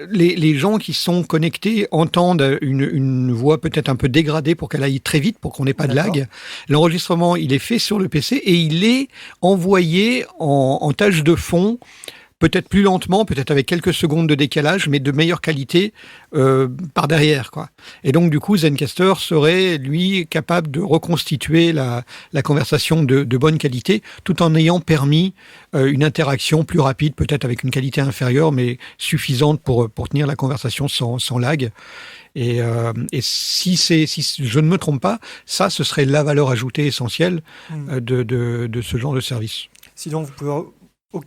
les gens qui sont connectés entendent une voix peut-être un peu dégradée pour qu'elle aille très vite, pour qu'on n'ait pas de lag. L'enregistrement, il est fait sur le PC et il est envoyé en tâche de fond, peut-être plus lentement, peut-être avec quelques secondes de décalage, mais de meilleure qualité par derrière, quoi. Et donc, du coup, Zencaster serait, lui, capable de reconstituer la conversation de bonne qualité, tout en ayant permis une interaction plus rapide, peut-être avec une qualité inférieure, mais suffisante pour tenir la conversation sans lag. Et si je ne me trompe pas, ce serait la valeur ajoutée essentielle de ce genre de service. Sinon, vous pouvez... En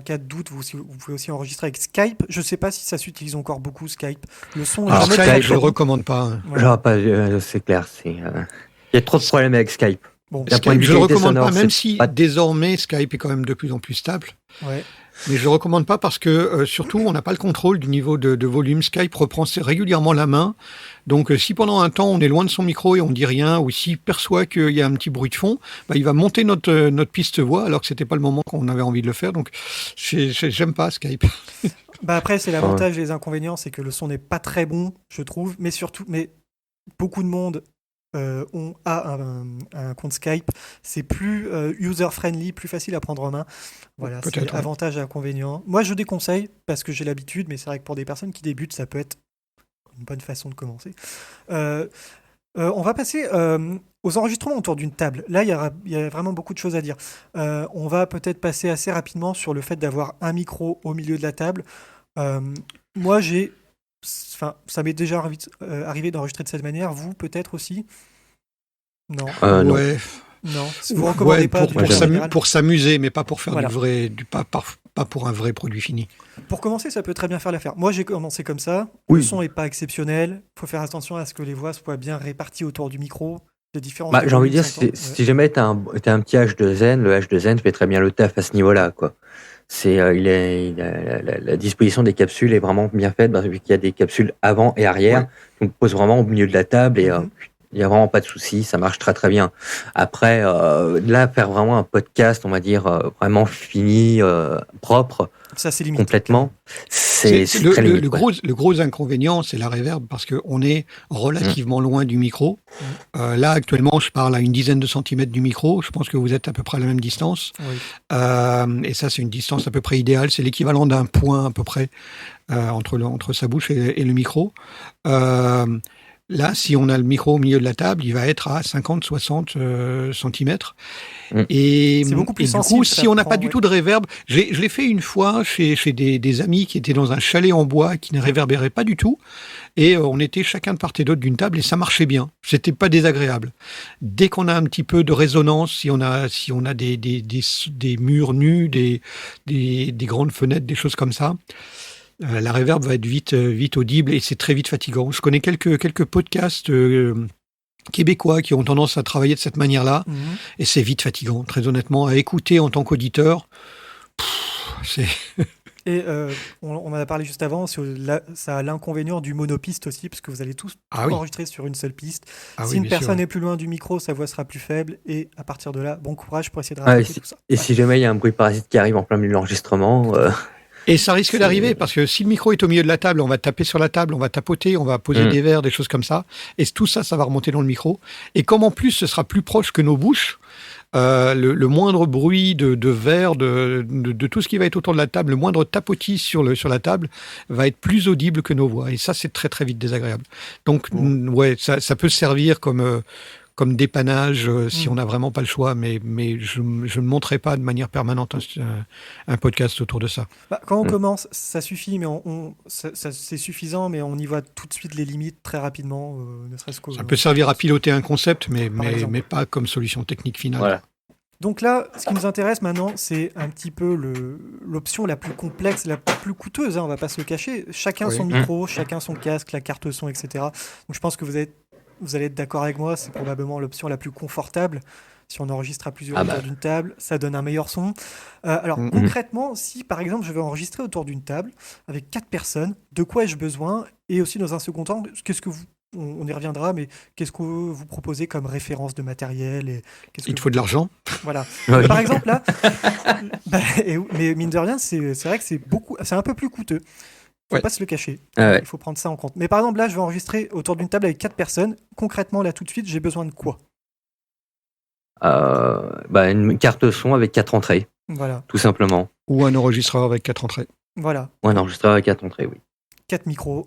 cas de doute, vous pouvez aussi enregistrer avec Skype. Je ne sais pas si ça s'utilise encore beaucoup, Skype. Le son. Alors Skype, je ne le recommande pas. Genre, c'est clair. Il y a trop de problèmes avec Skype. Skype, je ne le recommande pas, même si désormais Skype est quand même de plus en plus stable. Ouais. Mais je ne le recommande pas parce que, surtout, on n'a pas le contrôle du niveau de volume. Skype reprend régulièrement la main. Donc, si pendant un temps, on est loin de son micro et on ne dit rien, ou s'il perçoit qu'il y a un petit bruit de fond, il va monter notre piste voix, alors que ce n'était pas le moment qu'on avait envie de le faire. Donc, j'aime pas Skype. Après, c'est l'avantage et les inconvénients, c'est que le son n'est pas très bon, je trouve. Mais surtout, beaucoup de monde a un compte Skype, c'est plus user-friendly, plus facile à prendre en main. Voilà, c'est avantage et inconvénient. Moi, je déconseille parce que j'ai l'habitude, mais c'est vrai que pour des personnes qui débutent, ça peut être une bonne façon de commencer. On va passer aux enregistrements autour d'une table. Là, il y a vraiment beaucoup de choses à dire. On va peut-être passer assez rapidement sur le fait d'avoir un micro au milieu de la table. Moi, ça m'est déjà arrivé d'enregistrer de cette manière. Vous, peut-être aussi ? Non. Non. Ouais. Non. Vous recommandez pas pour s'amuser, mais pas pour faire pas pour un vrai produit fini. Pour commencer, ça peut très bien faire l'affaire. Moi, j'ai commencé comme ça. Oui. Le son n'est pas exceptionnel. Il faut faire attention à ce que les voix soient bien réparties autour du micro. J'ai envie de dire, si jamais tu as un petit H2N, le H2N fait très bien le taf à ce niveau-là, quoi. La disposition des capsules est vraiment bien faite, parce qu'il y a des capsules avant et arrière, donc on pose vraiment au milieu de la table et il n'y a vraiment pas de souci, ça marche très très bien. Après, là, faire vraiment un podcast, on va dire, vraiment fini, propre, ça, c'est limite. Complètement, c'est très limite. Le gros inconvénient, c'est la reverb, parce qu'on est relativement loin du micro. Là, actuellement, je parle à une dizaine de centimètres du micro. Je pense que vous êtes à peu près à la même distance. Oui. Et ça, c'est une distance à peu près idéale. C'est l'équivalent d'un point à peu près entre sa bouche et le micro. Là, si on a le micro au milieu de la table, il va être à 50-60 centimètres. Et c'est beaucoup plus sensible. Du coup, si on n'a pas du tout de réverb, je l'ai fait une fois chez des amis qui étaient dans un chalet en bois qui ne réverbérait pas du tout. Et on était chacun de part et d'autre d'une table et ça marchait bien. C'était pas désagréable. Dès qu'on a un petit peu de résonance, si on a des murs nus, des grandes fenêtres, des choses comme ça, la reverb va être vite audible et c'est très vite fatigant. Je connais quelques podcasts québécois qui ont tendance à travailler de cette manière-là et c'est vite fatigant, très honnêtement. À écouter en tant qu'auditeur, c'est... Et on en a parlé juste avant, ça a l'inconvénient du monopiste aussi, parce que vous allez tous enregistrer sur une seule piste. Si une personne est plus loin du micro, sa voix sera plus faible, et à partir de là, bon courage pour essayer de rattraper tout ça. Et si jamais il y a un bruit parasite qui arrive en plein milieu de l'enregistrement... Et ça risque d'arriver, parce que si le micro est au milieu de la table, on va taper sur la table, on va tapoter, on va poser des verres, des choses comme ça, et tout ça, ça va remonter dans le micro. Et comme en plus, ce sera plus proche que nos bouches, le moindre bruit de verre, de tout ce qui va être autour de la table, le moindre tapotis sur la table va être plus audible que nos voix. Et ça, c'est très très vite désagréable. Donc, ça peut servir comme dépannage si on n'a vraiment pas le choix, mais je ne monterai pas de manière permanente un podcast autour de ça. Quand on commence, ça suffit, mais c'est suffisant, mais on y voit tout de suite les limites très rapidement, ne serait-ce que... Ça peut servir à piloter un concept, mais pas comme solution technique finale. Voilà. Donc là, ce qui nous intéresse maintenant, c'est un petit peu l'option la plus complexe, la plus coûteuse, on va pas se le cacher. Chacun son micro, chacun son casque, la carte son, etc. Donc je pense que vous allez être d'accord avec moi, c'est probablement l'option la plus confortable. Si on enregistre à plusieurs autour d'une table, ça donne un meilleur son. Alors concrètement, si par exemple je veux enregistrer autour d'une table avec 4 personnes, de quoi ai-je besoin? Et aussi dans un second temps, on y reviendra, mais qu'est-ce que vous proposez comme référence de matériel Il te faut de l'argent. Voilà. Oui. Par exemple là, mais mine de rien, c'est vrai que c'est un peu plus coûteux. Faut pas se le cacher. Il faut prendre ça en compte. Mais par exemple, là, je vais enregistrer autour d'une table avec 4 personnes. Concrètement, là, tout de suite, j'ai besoin de quoi? Une carte son avec 4 entrées. Voilà. Tout simplement. Ou un enregistreur avec 4 entrées. Voilà. Ou un enregistreur avec 4 entrées, oui. 4 micros.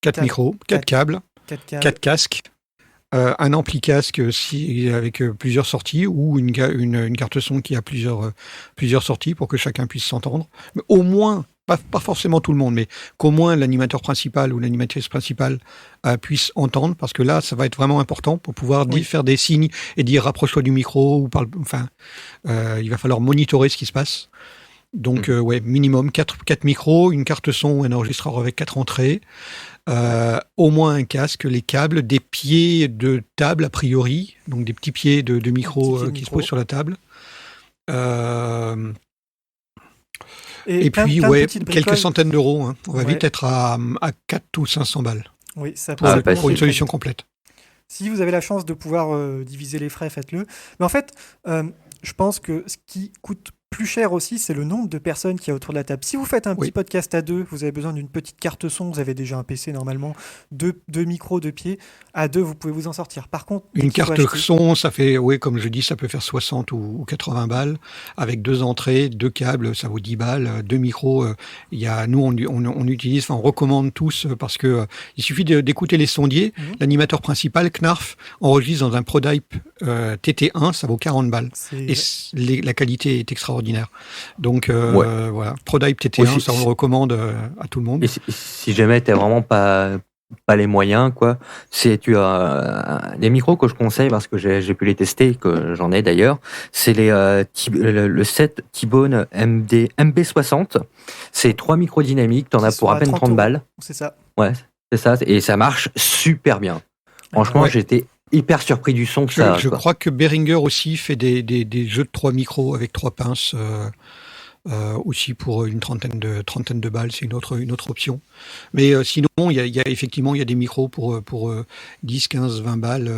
4 micros, 4 câbles, 4 casques. Un ampli casque avec plusieurs sorties, ou une carte son qui a plusieurs sorties pour que chacun puisse s'entendre. Mais au moins, pas forcément tout le monde, mais qu'au moins l'animateur principal ou l'animatrice principale puisse entendre, parce que là, ça va être vraiment important pour pouvoir faire des signes et dire rapproche-toi du micro, il va falloir monitorer ce qui se passe. Donc, minimum 4 micros, une carte son ou un enregistreur avec 4 entrées, au moins un casque, les câbles, des pieds de table a priori, donc des petits pieds de micro qui se posent sur la table. Et puis, quelques centaines d'euros. Hein. On va vite être à 4 ou 500 balles. Oui, ça pour une solution complète. Si vous avez la chance de pouvoir diviser les frais, faites-le. Mais en fait, je pense que ce qui coûte plus cher aussi, c'est le nombre de personnes qu'il y a autour de la table. Si vous faites un petit podcast à 2, vous avez besoin d'une petite carte son, vous avez déjà un PC normalement, deux micros, 2 pieds. À 2, vous pouvez vous en sortir. Par contre, une carte son, ça fait, comme je dis, ça peut faire 60 ou 80 balles. Avec 2 entrées, 2 câbles, ça vaut 10 balles. 2 micros, nous, on utilise, on recommande tous parce que il suffit d'écouter les sondiers. L'animateur principal, Knarf, enregistre dans un ProDype TT1, ça vaut 40 balles. Et la qualité est extraordinaire. Donc voilà, ProDype TT1, ça on le recommande à tout le monde. Et si jamais t'as vraiment pas les moyens, quoi, tu as des micros que je conseille parce que j'ai pu les tester, que j'en ai d'ailleurs. C'est le set T-Bone MB60. C'est 3 micros dynamiques, t'en as pour à peine 30 balles. C'est ça. Ouais, c'est ça, et ça marche super bien. Franchement, j'étais hyper surpris du son que ça a. Je crois que Behringer aussi fait des jeux de 3 micros avec 3 pinces aussi pour une trentaine de balles, c'est une autre option. Mais sinon, il y a effectivement des micros pour 10, 15, 20 balles,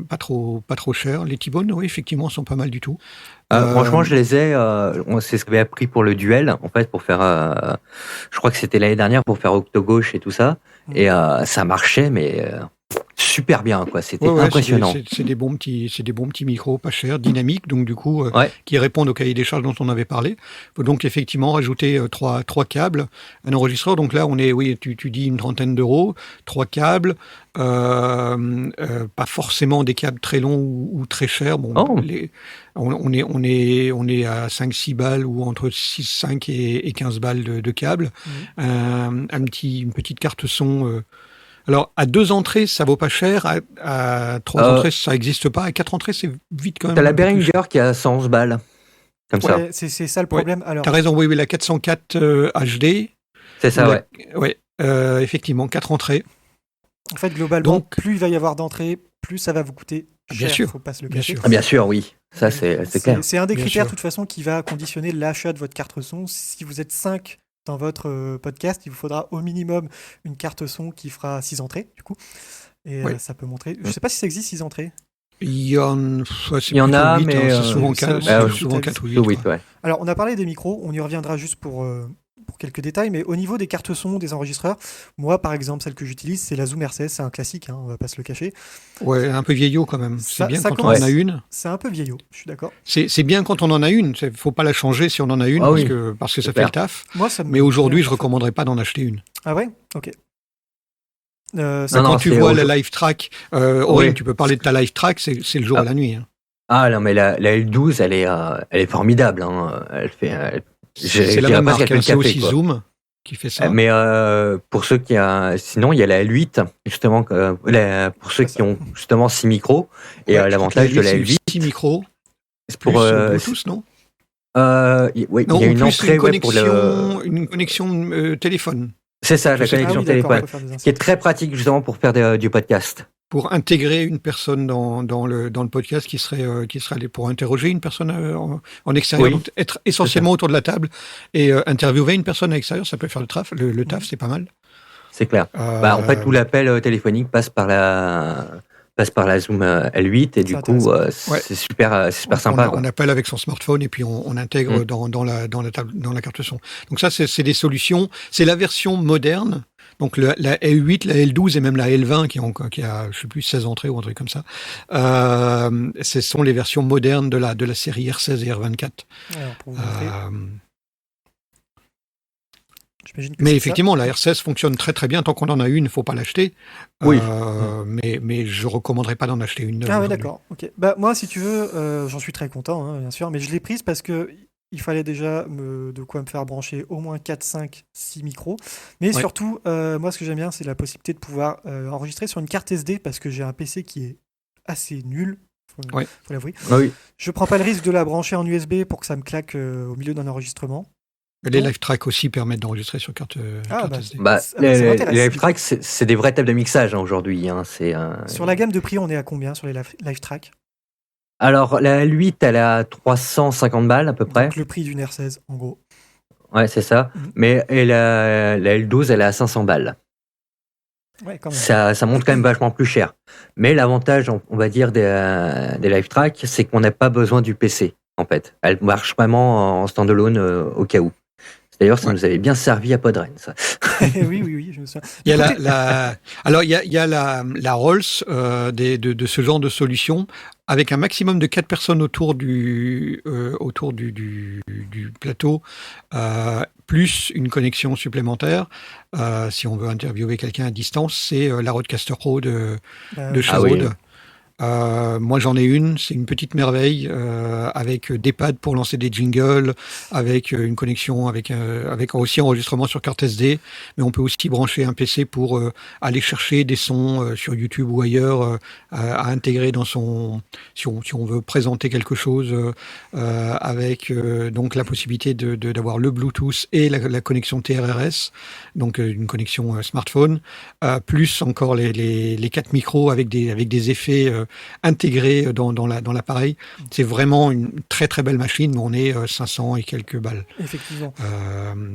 pas trop cher. Les T-Bone, oui, effectivement, sont pas mal du tout. Franchement, je les ai. C'est ce que j'avais appris pour le duel, en fait, pour faire. Je crois que c'était l'année dernière pour faire octo gauche et tout ça, et ça marchait, mais. Super bien, quoi. C'était impressionnant. C'est des bons petits micros, pas chers, dynamiques, donc du coup, qui répondent au cahier des charges dont on avait parlé. Il faut donc effectivement rajouter 3 câbles, un enregistreur. Donc là, on est, tu dis une trentaine d'euros, 3 câbles, pas forcément des câbles très longs ou très chers. Bon, on est à 5-6 balles ou entre 5 et 15 balles de câbles. Une petite carte son. Alors, à 2 entrées, ça vaut pas cher. À 3 entrées, ça n'existe pas. À 4 entrées, c'est vite quand même. T'as la Behringer qui a 111 balles. Comme ça. C'est ça le problème. Alors... T'as raison, oui, la 404 HD. C'est ça, effectivement, 4 entrées. En fait, globalement, plus il va y avoir d'entrées, plus ça va vous coûter cher. Bien sûr. Faut pas se le cacher. Bien sûr, oui. Ça, c'est clair. C'est un des critères, de toute façon, qui va conditionner l'achat de votre carte son. Si vous êtes 5 dans votre podcast, il vous faudra au minimum une carte son qui fera 6 entrées, du coup. Et ça peut montrer. Je sais pas si ça existe 6 entrées. Il y en a, 8, mais c'est souvent 4 ou 8. Oui, ouais. Alors, on a parlé des micros, on y reviendra juste pour quelques détails, mais au niveau des cartes son, des enregistreurs, moi, par exemple, celle que j'utilise, c'est la Zoom RCS, c'est un classique, on va pas se le cacher. Ouais, un peu vieillot quand même. C'est bien quand on commence- en a une. C'est un peu vieillot, je suis d'accord. C'est bien quand on en a une. Faut pas la changer si on en a une parce que ça fait le taf. Moi, ça me Mais aujourd'hui, je recommanderais pas d'en acheter une. Ah ouais? Ok. Quand tu vois la live track, Aurine, tu peux parler de ta live track, c'est le jour et la nuit. Hein. Ah non, mais la L12, elle est formidable. Hein. C'est la même marque, c'est aussi Zoom qui fait ça. Mais pour ceux qui sinon il y a la L8 justement pour ceux qui ont justement 6 micros et l'avantage de la L8 6 micros c'est pour Bluetooth, non oui, il y a une entrée une connexion téléphone. C'est ça, la connexion téléphone, qui est très pratique justement pour faire du podcast. Pour intégrer une personne dans le podcast qui serait allé pour interroger une personne en extérieur, donc être essentiellement autour de la table et interviewer une personne à l'extérieur, ça peut faire le taf. Le taf, c'est pas mal. C'est clair. En fait, tout l'appel téléphonique passe par la Zoom L8 et du coup, c'est super sympa. On appelle avec son smartphone et puis on intègre dans la carte son. Donc ça, c'est des solutions. C'est la version moderne. Donc la L8, la L12 et même la L20 qui a je sais plus 16 entrées ou un truc comme ça. Ce sont les versions modernes de la série R16 et R24. Mais effectivement, la R16 fonctionne très très bien. Tant qu'on en a une, il ne faut pas l'acheter. Oui. Mais je ne recommanderais pas d'en acheter une. Ah ouais, d'accord. Ok. Moi, si tu veux, j'en suis très content, bien sûr. Mais je l'ai prise parce que il fallait déjà de quoi me faire brancher au moins 4, 5, 6 micros. Mais surtout, moi, ce que j'aime bien, c'est la possibilité de pouvoir enregistrer sur une carte SD parce que j'ai un PC qui est assez nul. Faut l'avouer. Oui. Je prends pas le risque de la brancher en USB pour que ça me claque au milieu d'un enregistrement. Les live tracks aussi permettent d'enregistrer sur carte SD. Les live tracks, c'est des vraies tables de mixage aujourd'hui. Sur la gamme de prix, on est à combien sur les live tracks? Alors, la L8, elle est à 350 balles à peu près. Donc le prix d'une R16, en gros. Ouais, c'est ça. Mais la L12, elle est à 500 balles. Ouais, quand même. Ça monte quand même vachement plus cher. Mais l'avantage, on va dire, des live tracks, c'est qu'on n'a pas besoin du PC, en fait. Elle marche vraiment en standalone au cas où. D'ailleurs, ça nous avait bien servi à Podren, ça. oui, je me souviens. Il y a la Rolls de ce genre de solution avec un maximum de 4 personnes autour du plateau, plus une connexion supplémentaire. Si on veut interviewer quelqu'un à distance, c'est la Rodecaster Pro de chez Rode. Moi j'en ai une, c'est une petite merveille avec des pads pour lancer des jingles, avec une connexion avec aussi enregistrement sur carte SD, mais on peut aussi brancher un PC pour aller chercher des sons sur YouTube ou ailleurs à intégrer dans son si on veut présenter quelque chose avec donc la possibilité d'avoir le Bluetooth et la connexion TRRS, donc une connexion smartphone, plus encore les 4 micros avec des effets intégré dans l'appareil. C'est vraiment une très très belle machine, mais on est 500 et quelques balles. Effectivement.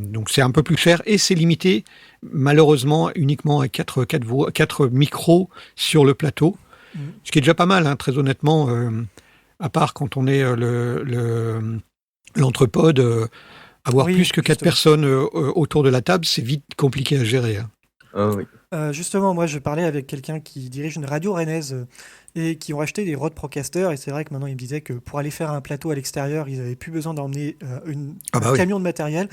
Donc c'est un peu plus cher et c'est limité malheureusement uniquement à 4 micros sur le plateau, ce qui est déjà pas mal, très honnêtement, à part quand on est l'entrepode, avoir plus que 4 personnes autour de la table, c'est vite compliqué à gérer. Oui. Justement, moi, je parlais avec quelqu'un qui dirige une radio rennaise et qui ont acheté des Rode Procaster. Et c'est vrai que maintenant, il me disait que pour aller faire un plateau à l'extérieur, ils n'avaient plus besoin d'emmener un camion de matériel.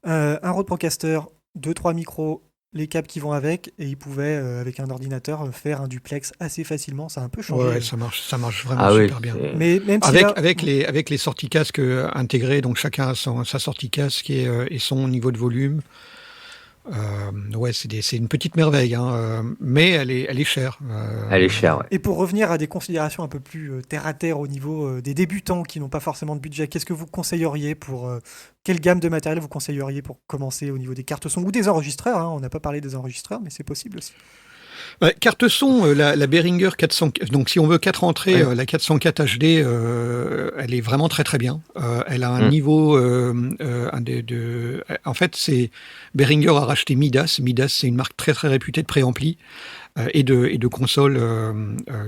Un Rode Procaster, 2-3 micros, les câbles qui vont avec, et ils pouvaient, avec un ordinateur, faire un duplex assez facilement. Ça a un peu changé. Ouais, ça marche vraiment super bien. Mais même si avec les sorties casque intégrées, donc chacun a sa sortie casque et son niveau de volume. C'est une petite merveille, mais elle est chère. Elle est chère, ouais. Et pour revenir à des considérations un peu plus terre à terre au niveau des débutants qui n'ont pas forcément de budget, qu'est-ce que vous conseilleriez quelle gamme de matériel vous conseilleriez pour commencer au niveau des cartes son ou des enregistreurs, on n'a pas parlé des enregistreurs, mais c'est possible aussi. Carte son, la Behringer 400. Donc, si on veut 4 entrées, la 404 HD, elle est vraiment très très bien. Elle a un niveau, en fait, Behringer a racheté Midas. Midas, c'est une marque très très réputée de préampli et de consoles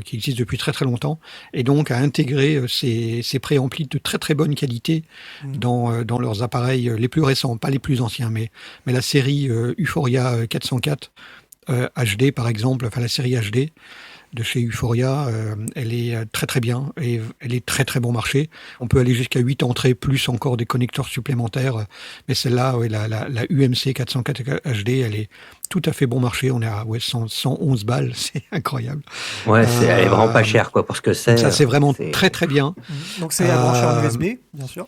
qui existent depuis très très longtemps, et donc a intégré ces préamplis de très très bonne qualité dans leurs appareils les plus récents, pas les plus anciens, mais la série Euphoria 404. HD par exemple, enfin la série HD de chez Euphoria, elle est très très bien et elle est très très bon marché. On peut aller jusqu'à 8 entrées plus encore des connecteurs supplémentaires, mais celle-là, la UMC 404 HD, elle est tout à fait bon marché. On est à 111 balles, c'est incroyable. Ouais, elle est vraiment pas chère quoi, parce que ça c'est vraiment très très bien. Donc c'est à brancher en USB, bien sûr.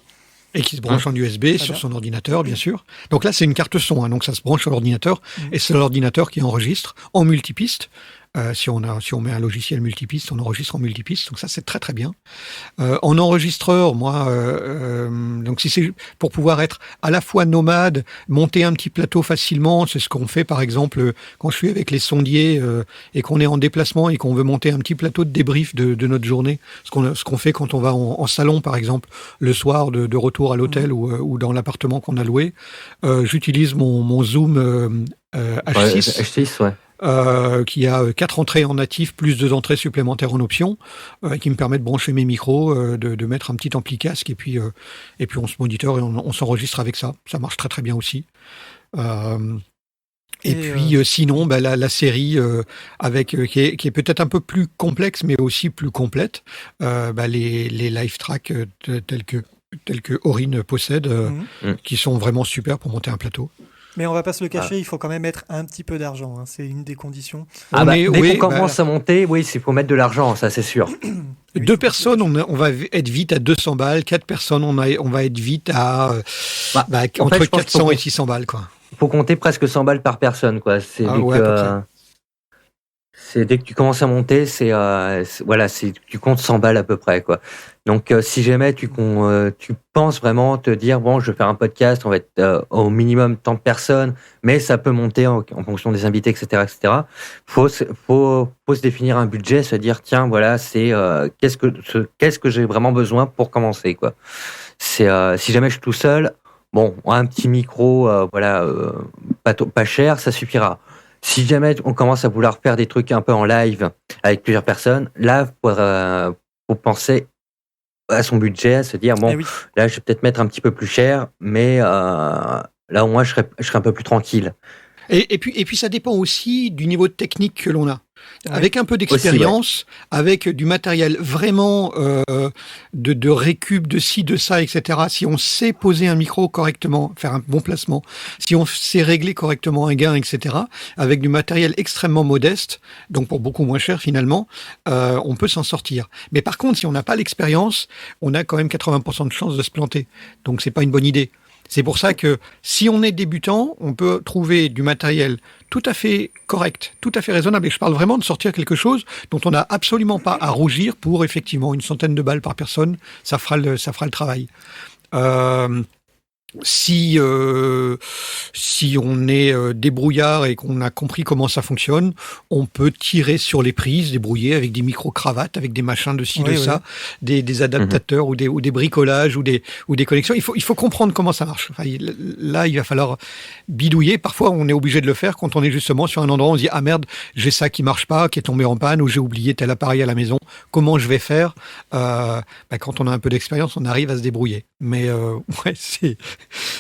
Et qui se branche en USB sur son ordinateur, bien sûr. Donc là, c'est une carte son, donc ça se branche sur l'ordinateur, et c'est l'ordinateur qui enregistre en multipiste. Si on met un logiciel multipiste, on enregistre en multipiste, donc ça c'est très très bien. En enregistreur, moi, donc si c'est pour pouvoir être à la fois nomade, monter un petit plateau facilement, c'est ce qu'on fait par exemple quand je suis avec les sondiers et qu'on est en déplacement et qu'on veut monter un petit plateau de débrief de notre journée, ce qu'on fait quand on va en salon par exemple le soir de retour à l'hôtel ou dans l'appartement qu'on a loué. J'utilise mon Zoom H6. H6, ouais. Qui a 4 entrées en natif plus 2 entrées supplémentaires en option, qui me permet de brancher mes micros, de mettre un petit ampli casque et puis on se moniteur et on s'enregistre avec ça. Ça marche très très bien aussi. Sinon, la série qui est peut-être un peu plus complexe mais aussi plus complète, les live tracks tels que Orin possède, qui sont vraiment super pour monter un plateau. Mais on va pas se le cacher, il faut quand même mettre un petit peu d'argent. C'est une des conditions. Dès qu'on commence à monter, oui, il faut mettre de l'argent, ça c'est sûr. 2 personnes, on va être vite à 200 balles. 4 personnes, on va être vite à entre 400 et 600 balles, quoi. Il faut compter presque 100 balles par personne, quoi. Dès que tu commences à monter, tu comptes 100 balles à peu près, quoi. Donc, si jamais tu penses vraiment te dire, bon, je vais faire un podcast, on va être au minimum tant de personnes, mais ça peut monter en fonction des invités, etc., etc. Faut se définir un budget, se dire, tiens, voilà, c'est qu'est-ce que j'ai vraiment besoin pour commencer, quoi. Si jamais je suis tout seul, bon, un petit micro, pas cher, ça suffira. Si jamais on commence à vouloir faire des trucs un peu en live avec plusieurs personnes, là, faut penser à son budget, à se dire, bon, là, je vais peut-être mettre un petit peu plus cher, mais là, au moins, je serai un peu plus tranquille. Et puis, ça dépend aussi du niveau de technique que l'on a. Avec un peu d'expérience, avec du matériel vraiment de récup, de ci, de ça, etc. Si on sait poser un micro correctement, faire un bon placement, si on sait régler correctement un gain, etc. Avec du matériel extrêmement modeste, donc pour beaucoup moins cher finalement, on peut s'en sortir. Mais par contre, si on n'a pas l'expérience, on a quand même 80% de chances de se planter. Donc c'est pas une bonne idée. C'est pour ça que si on est débutant, on peut trouver du matériel tout à fait correct, tout à fait raisonnable. Et je parle vraiment de sortir quelque chose dont on n'a absolument pas à rougir pour effectivement 100 de balles par personne. Ça fera le travail. Si on est débrouillard et qu'on a compris comment ça fonctionne, on peut tirer sur les prises, débrouiller avec des micro-cravates, avec des machins de ci, de ça, des adaptateurs ou des bricolages ou des connexions. Il faut comprendre comment ça marche. Enfin, là, il va falloir bidouiller. Parfois, on est obligé de le faire quand on est justement sur un endroit où on se dit « Ah merde, j'ai ça qui marche pas, qui est tombé en panne, ou j'ai oublié tel appareil à la maison. Comment je vais faire ?» Quand on a un peu d'expérience, on arrive à se débrouiller. Mais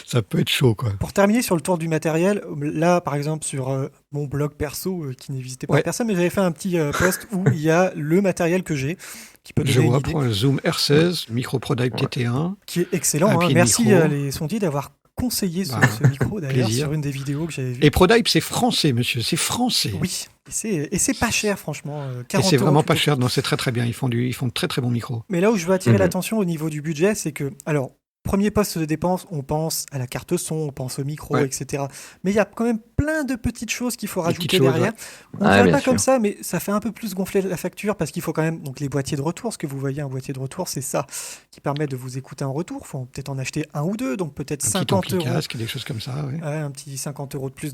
ça peut être chaud, quoi. Pour terminer sur le tour du matériel, là, par exemple, sur mon blog perso, qui n'est visité par personne, mais j'avais fait un petit post où il y a le matériel que j'ai, qui peut donner une idée. Je vois, Zoom R16, micro ProDype TT1. Qui est excellent. Merci à les sondiers d'avoir conseillé ce micro, d'ailleurs, sur une des vidéos que j'avais vues. Et ProDype, c'est français, monsieur, c'est français. Oui, et c'est pas cher, franchement. 40 et c'est vraiment €, pas cher, non, c'est très très bien. Ils font de très très bons micros. Mais là où je veux attirer l'attention au niveau du budget, c'est que, alors, premier poste de dépense, on pense à la carte son, on pense au micro, etc. Mais il y a quand même plein de petites choses qu'il faut Des petites rajouter choses, derrière. ouais. On ne Ouais, dirait bien pas comme sûr. ça, mais ça fait un peu plus gonfler la facture parce qu'il faut quand même. Donc, les boîtiers de retour, ce que vous voyez, un boîtier de retour, c'est ça qui permet de vous écouter en retour. Il faut peut-être en acheter un ou deux, donc peut-être Un petit 50 ampli euros. casque, des choses comme ça. Ouais. Ouais, un petit 50 euros de plus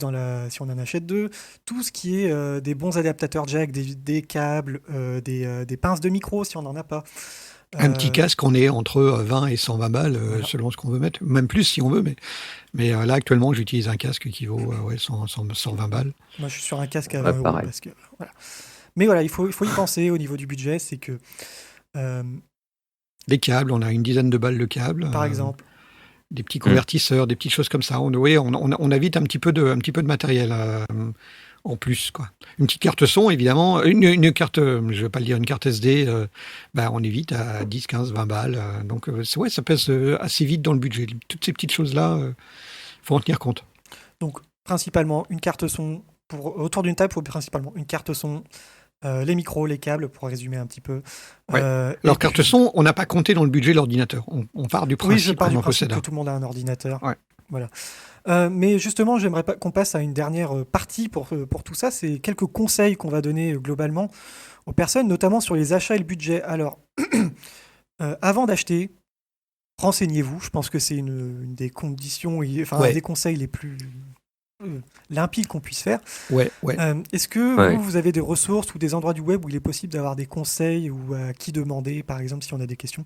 si on en achète deux. Tout ce qui est des bons adaptateurs jack, des câbles, des pinces de micro si on n'en a pas. Un petit Euh, casque, on est entre 20 et 120 balles, Voilà. selon ce qu'on veut mettre. Même plus si on veut, mais là, actuellement, j'utilise un casque qui vaut 120 balles. Moi, je suis sur un casque à Ouais, 20 euros pareil. parce que voilà. Mais voilà, il faut y penser au niveau du budget. C'est que, euh, Des câbles, on a une dizaine de balles de câbles. par exemple, Des petits convertisseurs, des petites choses comme ça. On a vite un petit peu de matériel en plus, quoi. Une petite carte son, évidemment. Une carte, je ne vais pas le dire, une carte SD, on est vite à 10, 15, 20 balles. Donc, ça pèse assez vite dans le budget. Toutes ces petites choses-là, faut en tenir compte. donc principalement une carte son. Autour d'une table, il faut principalement une carte son, les micros, les câbles, pour résumer un petit peu. Ouais. Et Alors, carte puis- son, on n'a pas compté dans le budget l'ordinateur. On part du Oui, je principe pars qu'on du en principe possède que un. tout le monde a un ordinateur. Ouais. Voilà. Mais justement, j'aimerais pas qu'on passe à une dernière partie pour tout ça. C'est quelques conseils qu'on va donner globalement aux personnes, notamment sur les achats et le budget. Alors, avant d'acheter, renseignez-vous. Je pense que c'est une des conditions, un Ouais. des conseils les plus limpides qu'on puisse faire. Ouais. Est-ce que Ouais. vous avez des ressources ou des endroits du web où il est possible d'avoir des conseils ou à qui demander, par exemple, si on a des questions,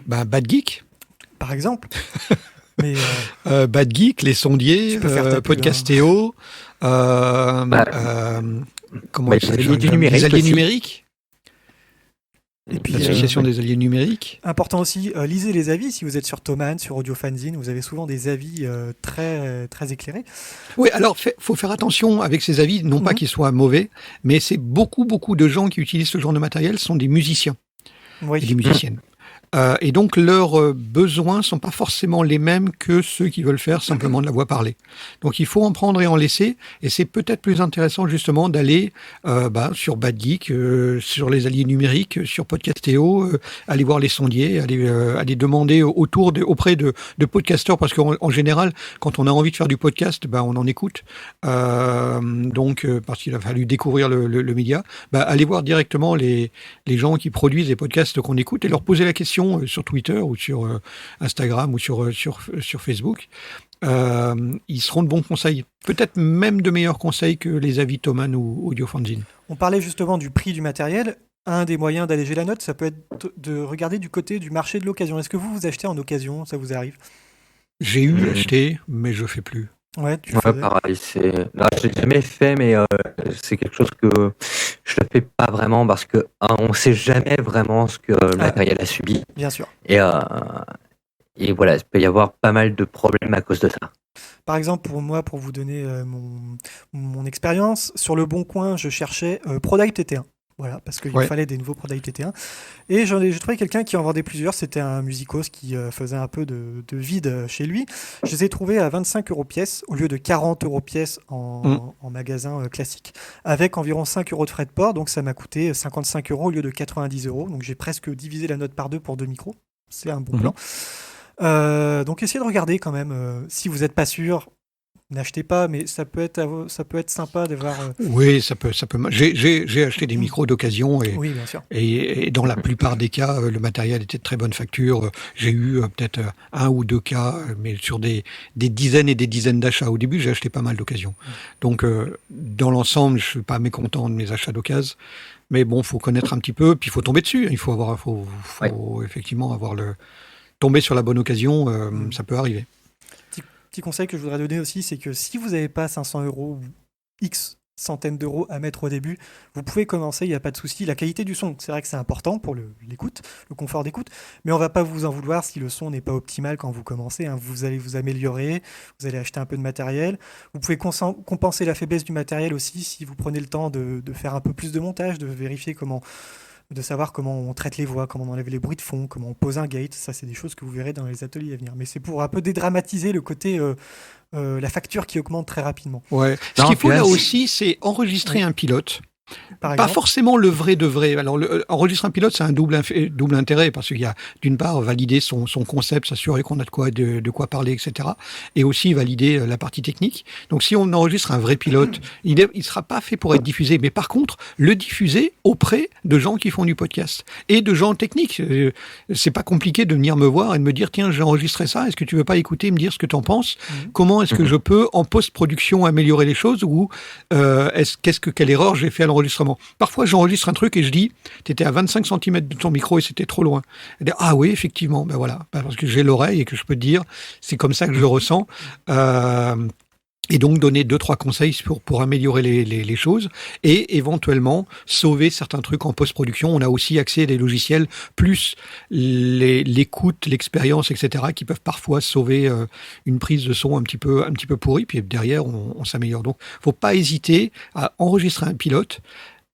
Bad Geek. par exemple. Mais Bad Geek, les sondiers, Tu peux faire ta pub, Podcastéo, comment Bah, il s'appelle, les alliés du numérique les alliés aussi. numériques, et puis l'association des alliés numériques. important aussi, lisez les avis. Si vous êtes sur Thomann, sur Audio Fanzine, vous avez souvent des avis très éclairés. Oui, alors faut faire attention avec ces avis, non pas Mhm. qu'ils soient mauvais, mais c'est beaucoup de gens qui utilisent ce genre de matériel sont des musiciens et des Oui. musiciennes. Et donc leurs besoins sont pas forcément les mêmes que ceux qui veulent faire simplement de la voix parlée. Donc il faut en prendre et en laisser, et c'est peut-être plus intéressant justement d'aller sur Bad Geek, sur les alliés numériques, sur Podcastéo, aller voir les sondiers, aller demander auprès de podcasteurs, parce qu'en général, quand on a envie de faire du podcast, on en écoute. Parce qu'il a fallu découvrir le média, aller voir directement les gens qui produisent les podcasts qu'on écoute et leur poser la question sur Twitter ou sur Instagram ou sur Facebook. Ils seront de bons conseils. Peut-être même de meilleurs conseils que les avis Thomann ou Audio Fanzine. On parlait justement du prix du matériel. Un des moyens d'alléger la note, ça peut être de regarder du côté du marché de l'occasion. Est-ce que vous achetez en occasion? Ça vous arrive? J'ai eu acheté, mais je fais plus. Ouais, tu le Ouais, faisais. pareil. Non, je l'ai jamais fait, mais c'est quelque chose que je ne fais pas vraiment parce que on ne sait jamais vraiment ce que le matériel a subi. Bien sûr. Et voilà, il peut y avoir pas mal de problèmes à cause de ça. Par exemple, pour moi, pour vous donner mon expérience, sur le Bon Coin, je cherchais ProDrive TT1. Voilà, parce qu'il me fallait des nouveaux ProDrive TT1. Et j'ai trouvé quelqu'un qui en vendait plusieurs. C'était un musicos qui faisait un peu de vide chez lui. Je les ai trouvés à 25 € pièce au lieu de 40 € pièce en magasin classique, avec environ 5 € de frais de port. Donc ça m'a coûté 55 € au lieu de 90 €. Donc j'ai presque divisé la note par deux pour deux micros. C'est un bon plan. Donc essayez de regarder quand même. Si vous n'êtes pas sûr, n'achetez pas, mais ça peut être sympa d'avoir. Oui, ça peut. J'ai acheté des micros d'occasion Oui, bien sûr. et dans la plupart des cas, le matériel était de très bonne facture. J'ai eu peut-être un ou deux cas, mais sur des dizaines et des dizaines d'achats. Au début, j'ai acheté pas mal d'occasion. Donc, dans l'ensemble, je suis pas mécontent de mes achats d'occasion. Mais bon, faut connaître un petit peu, puis il faut tomber dessus. Il faut effectivement tomber sur la bonne occasion. Ça peut arriver. Petit conseil que je voudrais donner aussi, c'est que si vous n'avez pas 500 € ou X centaines d'euros à mettre au début, vous pouvez commencer, il n'y a pas de souci. La qualité du son, c'est vrai que c'est important pour l'écoute, le confort d'écoute, mais on ne va pas vous en vouloir si le son n'est pas optimal quand vous commencez. Hein. Vous allez vous améliorer, vous allez acheter un peu de matériel. Vous pouvez compenser la faiblesse du matériel aussi si vous prenez le temps de faire un peu plus de montage, de vérifier de savoir comment on traite les voix, comment on enlève les bruits de fond, comment on pose un gate. Ça, c'est des choses que vous verrez dans les ateliers à venir. Mais c'est pour un peu dédramatiser le côté la facture qui augmente très rapidement. Ouais. Ce qu'il faut là aussi, c'est enregistrer un pilote par Pas exemple. forcément le vrai de vrai. Alors, enregistrer un pilote, c'est un double intérêt, parce qu'il y a, d'une part, valider son concept, s'assurer qu'on a de quoi parler, etc. Et aussi valider la partie technique. Donc, si on enregistre un vrai pilote, il sera pas fait pour être diffusé. Mais par contre, le diffuser auprès de gens qui font du podcast et de gens techniques. C'est pas compliqué de venir me voir et de me dire, tiens, j'ai enregistré ça. Est-ce que tu veux pas écouter, me dire ce que tu en penses? Comment est-ce que je peux, en post-production, améliorer les choses, ou quelle erreur j'ai fait à l'enregistrement? Parfois, j'enregistre un truc et je dis, t'étais à 25 cm de ton micro et c'était trop loin. Et dire, ah oui, effectivement, ben voilà, parce que j'ai l'oreille et que je peux te dire, c'est comme ça que je le ressens. Et donc donner 2-3 conseils pour améliorer les choses et éventuellement sauver certains trucs en post-production. On a aussi accès à des logiciels plus l'écoute, l'expérience, etc. qui peuvent parfois sauver une prise de son un petit peu pourrie. Puis derrière, on s'améliore. Donc, faut pas hésiter à enregistrer un pilote.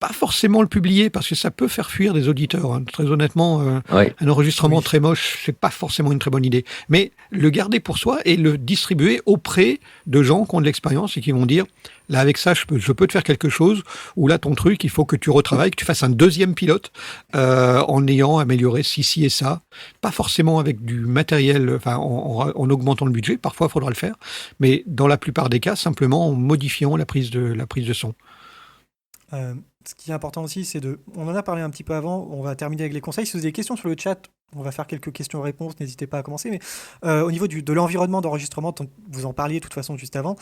Pas forcément le publier parce que ça peut faire fuir des auditeurs. Très honnêtement, un enregistrement très moche, c'est pas forcément une très bonne idée. Mais le garder pour soi et le distribuer auprès de gens qui ont de l'expérience et qui vont dire, là avec ça, je peux te faire quelque chose, ou là ton truc, il faut que tu retravailles, que tu fasses un deuxième pilote en ayant amélioré ci et ça. Pas forcément avec du matériel, enfin en augmentant le budget. Parfois, il faudra le faire, mais dans la plupart des cas, simplement en modifiant la prise de son. Ce qui est important aussi, c'est on en a parlé un petit peu avant, on va terminer avec les conseils. Si vous avez des questions sur le chat, on va faire quelques questions-réponses, n'hésitez pas à commencer. Mais au niveau de l'environnement d'enregistrement, vous en parliez de toute façon juste avant,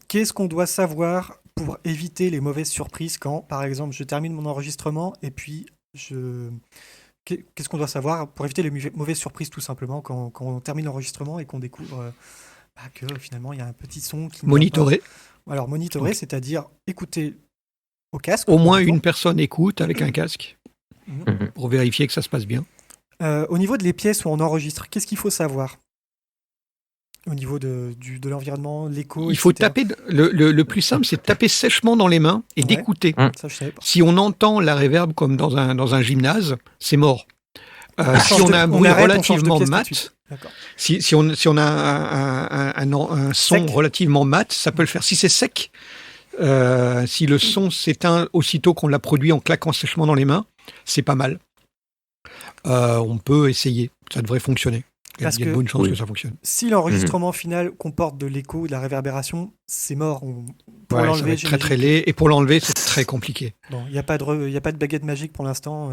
qu'est-ce qu'on doit savoir pour éviter les mauvaises surprises quand, par exemple, je termine mon enregistrement et puis qu'est-ce qu'on doit savoir pour éviter les mauvaises surprises tout simplement quand on termine l'enregistrement et qu'on découvre que finalement il y a un petit son qui... Monitorer. Alors monitorer, c'est-à-dire écouter au casque. Au moins une personne écoute avec un casque pour vérifier que ça se passe bien. Au niveau de les pièces où on enregistre, qu'est-ce qu'il faut savoir au niveau de l'environnement, l'écho, Il faut etc. taper, le plus simple, c'est de taper sèchement dans les mains et d'écouter. Ça, je savais pas. Si on entend la réverb comme dans un gymnase, c'est mort. Si on a un bruit relativement mat, si on a un son relativement mat, ça peut le faire. Si c'est sec, si le son s'éteint aussitôt qu'on l'a produit en claquant sèchement dans les mains, c'est pas mal. On peut essayer, ça devrait fonctionner. Il y a de bonnes chances que ça fonctionne. Si l'enregistrement final comporte de l'écho, de la réverbération, c'est mort. Pour l'enlever, c'est très laid, et pour l'enlever, c'est très compliqué. Bon, il n'y a pas de baguette magique pour l'instant.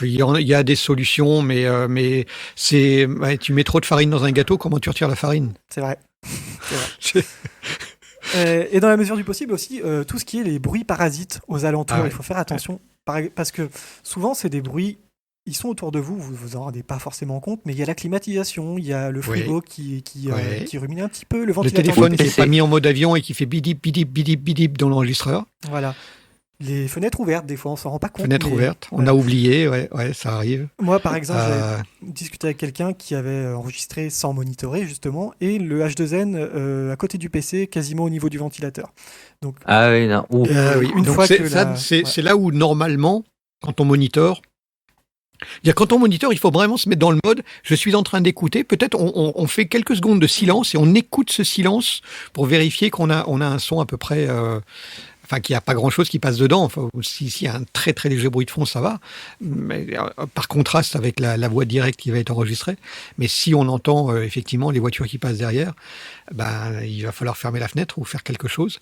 Il y a des solutions, mais tu mets trop de farine dans un gâteau, comment tu retires la farine? C'est vrai. Et dans la mesure du possible aussi, tout ce qui est les bruits parasites aux alentours, il faut faire attention. Parce que souvent, c'est des bruits, ils sont autour de vous, vous en rendez pas forcément compte, mais il y a la climatisation, il y a le frigo qui rumine un petit peu, le ventilateur. Le téléphone qui n'est pas mis en mode avion et qui fait bidip, bidip, bidip, bidip dans l'enregistreur. Voilà. Les fenêtres ouvertes, des fois, on s'en rend pas compte. Fenêtres ouvertes, on a oublié, ça arrive. Moi, par exemple, j'avais discuté avec quelqu'un qui avait enregistré sans monitorer, justement, et le H2N à côté du PC, quasiment au niveau du ventilateur. Donc, c'est là où, normalement, quand on monitore, quand on monitore, il faut vraiment se mettre dans le mode je suis en train d'écouter. Peut-être on fait quelques secondes de silence et on écoute ce silence pour vérifier qu'on a un son à peu près... qu'il n'y a pas grand-chose qui passe dedans. Enfin, s'il y a un très très léger bruit de fond, ça va. Mais, par contraste avec la voix directe qui va être enregistrée. Mais si on entend effectivement les voitures qui passent derrière, il va falloir fermer la fenêtre ou faire quelque chose.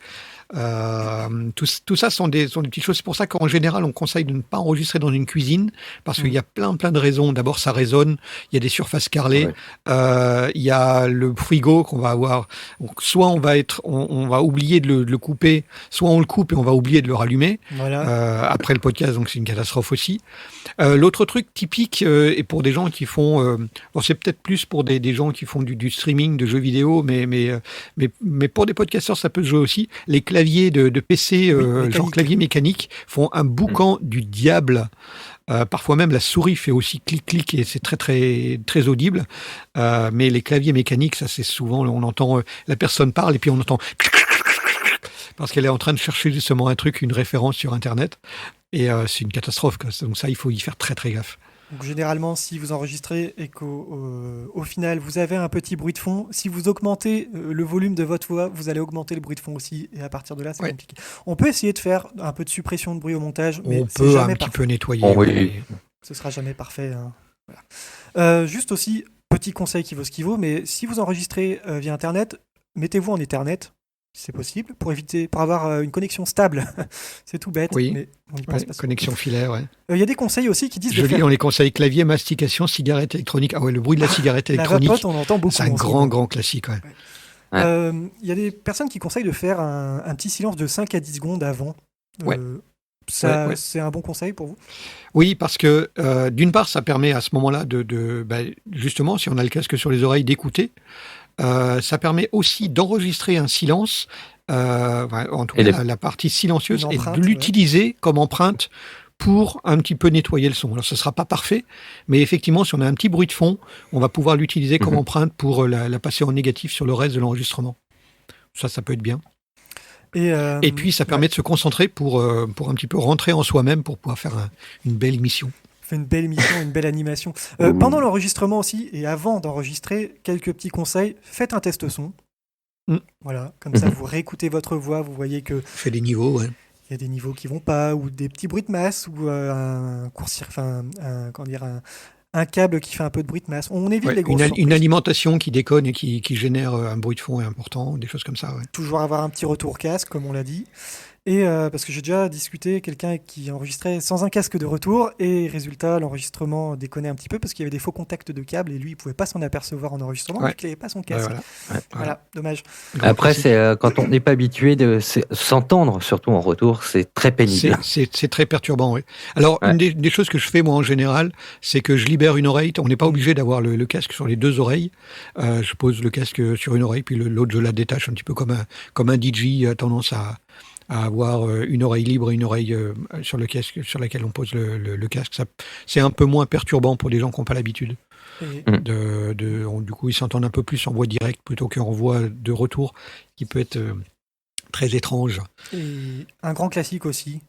Tout ça sont des petites choses. C'est pour ça qu'en général, on conseille de ne pas enregistrer dans une cuisine parce qu'il y a plein de raisons. D'abord, ça résonne. Il y a des surfaces carrelées. Il y a le frigo qu'on va avoir. Donc, soit on va oublier de le couper, soit on le coupe et on va oublier de le rallumer. Après le podcast, donc c'est une catastrophe aussi. L'autre truc typique et pour des gens qui font, c'est peut-être plus pour des gens qui font du streaming de jeux vidéo, mais pour des podcasteurs, ça peut se jouer aussi. Les claviers de PC, genre clavier mécanique, font un boucan du diable. Parfois même la souris fait aussi clic-clic et c'est très très très audible. Mais les claviers mécaniques, ça c'est souvent, on entend la personne parle et puis on entend parce qu'elle est en train de chercher justement un truc, une référence sur Internet. Et c'est une catastrophe. Donc ça, il faut y faire très très gaffe. Donc, généralement, si vous enregistrez et qu'au final, vous avez un petit bruit de fond, si vous augmentez le volume de votre voix, vous allez augmenter le bruit de fond aussi. Et à partir de là, c'est compliqué. On peut essayer de faire un peu de suppression de bruit au montage, mais c'est jamais un parfait. petit peu nettoyer. Oui. Ce sera jamais parfait. Hein. Voilà. Juste aussi, petit conseil qui vaut ce qu'il vaut, mais si vous enregistrez via Internet, mettez-vous en Ethernet, si c'est possible, pour avoir une connexion stable. C'est tout bête, mais on y pense pas. Connexion filaire, y a des conseils aussi qui disent Je lis dans les conseils clavier, mastication, cigarette électronique. Ah ouais, le bruit de la cigarette électronique, vapote, on entend beaucoup. C'est un grand classique. Y a des personnes qui conseillent de faire un petit silence de 5 à 10 secondes avant. C'est un bon conseil pour vous? Oui, parce que d'une part, ça permet à ce moment-là justement, si on a le casque sur les oreilles, d'écouter. Ça permet aussi d'enregistrer un silence, en tout cas la partie silencieuse, et de l'utiliser comme empreinte pour un petit peu nettoyer le son. Alors, ce ne sera pas parfait, mais effectivement, si on a un petit bruit de fond, on va pouvoir l'utiliser comme empreinte pour la passer en négatif sur le reste de l'enregistrement. Ça peut être bien. Et puis, ça permet de se concentrer pour un petit peu rentrer en soi-même pour pouvoir faire une belle émission. Une belle émission, une belle animation. Pendant l'enregistrement aussi, et avant d'enregistrer, quelques petits conseils. Faites un test son. Voilà, comme ça, vous réécoutez votre voix, vous voyez que... Fait des niveaux, il y a des niveaux qui vont pas, ou des petits bruits de masse, ou un câble qui fait un peu de bruit de masse. On évite les grosses surprises. Une alimentation qui déconne et qui génère un bruit de fond important, des choses comme ça. Toujours avoir un petit retour casque, comme on l'a dit. Et parce que j'ai déjà discuté avec quelqu'un qui enregistrait sans un casque de retour, et résultat, l'enregistrement déconnait un petit peu parce qu'il y avait des faux contacts de câbles et lui, il pouvait pas s'en apercevoir en enregistrement vu qu'il n'avait pas son casque. Voilà, dommage. Après, c'est quand on n'est pas habitué de s'entendre, surtout en retour, c'est très pénible. C'est très perturbant, oui. Alors, une des choses que je fais, moi, en général, c'est que je libère une oreille. On n'est pas obligé d'avoir le casque sur les deux oreilles. Je pose le casque sur une oreille, puis l'autre, je la détache un petit peu comme un DJ a tendance à avoir une oreille libre et une oreille sur laquelle on pose le casque. C'est un peu moins perturbant pour les gens qui n'ont pas l'habitude. Du coup, ils s'entendent un peu plus en voix directe plutôt qu'en voix de retour, qui peut être très étrange. Et un grand classique aussi,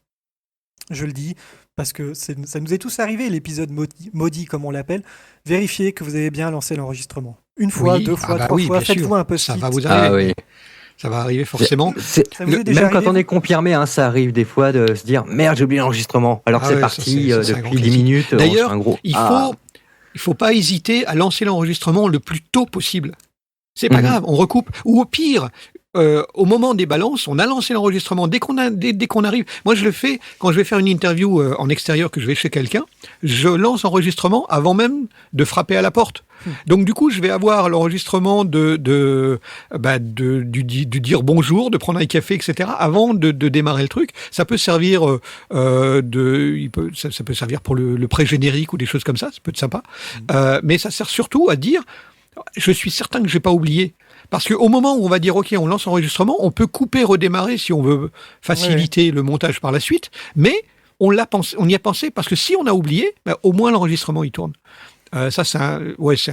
je le dis, parce que ça nous est tous arrivé, l'épisode maudit, comme on l'appelle. Vérifiez que vous avez bien lancé l'enregistrement. Une fois, deux fois, trois fois, faites-vous un post-it. Ça va vous arriver. Ça va arriver forcément. Même quand on est confirmé, ça arrive des fois de se dire merde, j'ai oublié l'enregistrement. Alors que c'est parti depuis 10 minutes. D'ailleurs, il faut pas hésiter à lancer l'enregistrement le plus tôt possible. C'est pas grave, on recoupe. Ou au pire, au moment des balances, on a lancé l'enregistrement. Dès qu'on arrive, moi je le fais quand je vais faire une interview en extérieur, que je vais chez quelqu'un, je lance l'enregistrement avant même de frapper à la porte. Donc du coup, je vais avoir l'enregistrement du dire bonjour, de prendre un café, etc. avant de démarrer le truc. Ça peut servir ça peut servir pour le pré-générique ou des choses comme ça. Ça peut être sympa. Mais ça sert surtout à dire, je suis certain que j'ai pas oublié. Parce qu'au moment où on va dire OK, on lance l'enregistrement, on peut couper, redémarrer si on veut faciliter le montage par la suite. Mais on y a pensé parce que si on a oublié, au moins l'enregistrement il tourne. Ça, c'est un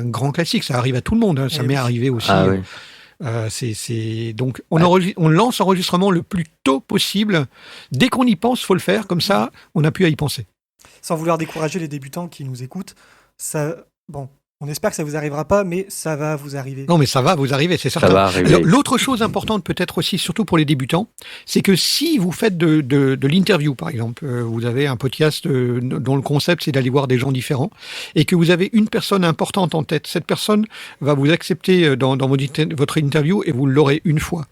grand classique. Ça arrive à tout le monde. Ça m'est arrivé aussi. Donc, on lance l'enregistrement le plus tôt possible. Dès qu'on y pense, faut le faire. Comme ça, on a pu à y penser. Sans vouloir décourager les débutants qui nous écoutent, on espère que ça vous arrivera pas, mais ça va vous arriver. Non, mais ça va vous arriver, c'est certain. Ça va arriver. L'autre chose importante, peut-être aussi, surtout pour les débutants, c'est que si vous faites de l'interview, par exemple, vous avez un podcast dont le concept c'est d'aller voir des gens différents, et que vous avez une personne importante en tête, cette personne va vous accepter dans votre interview et vous l'aurez une fois.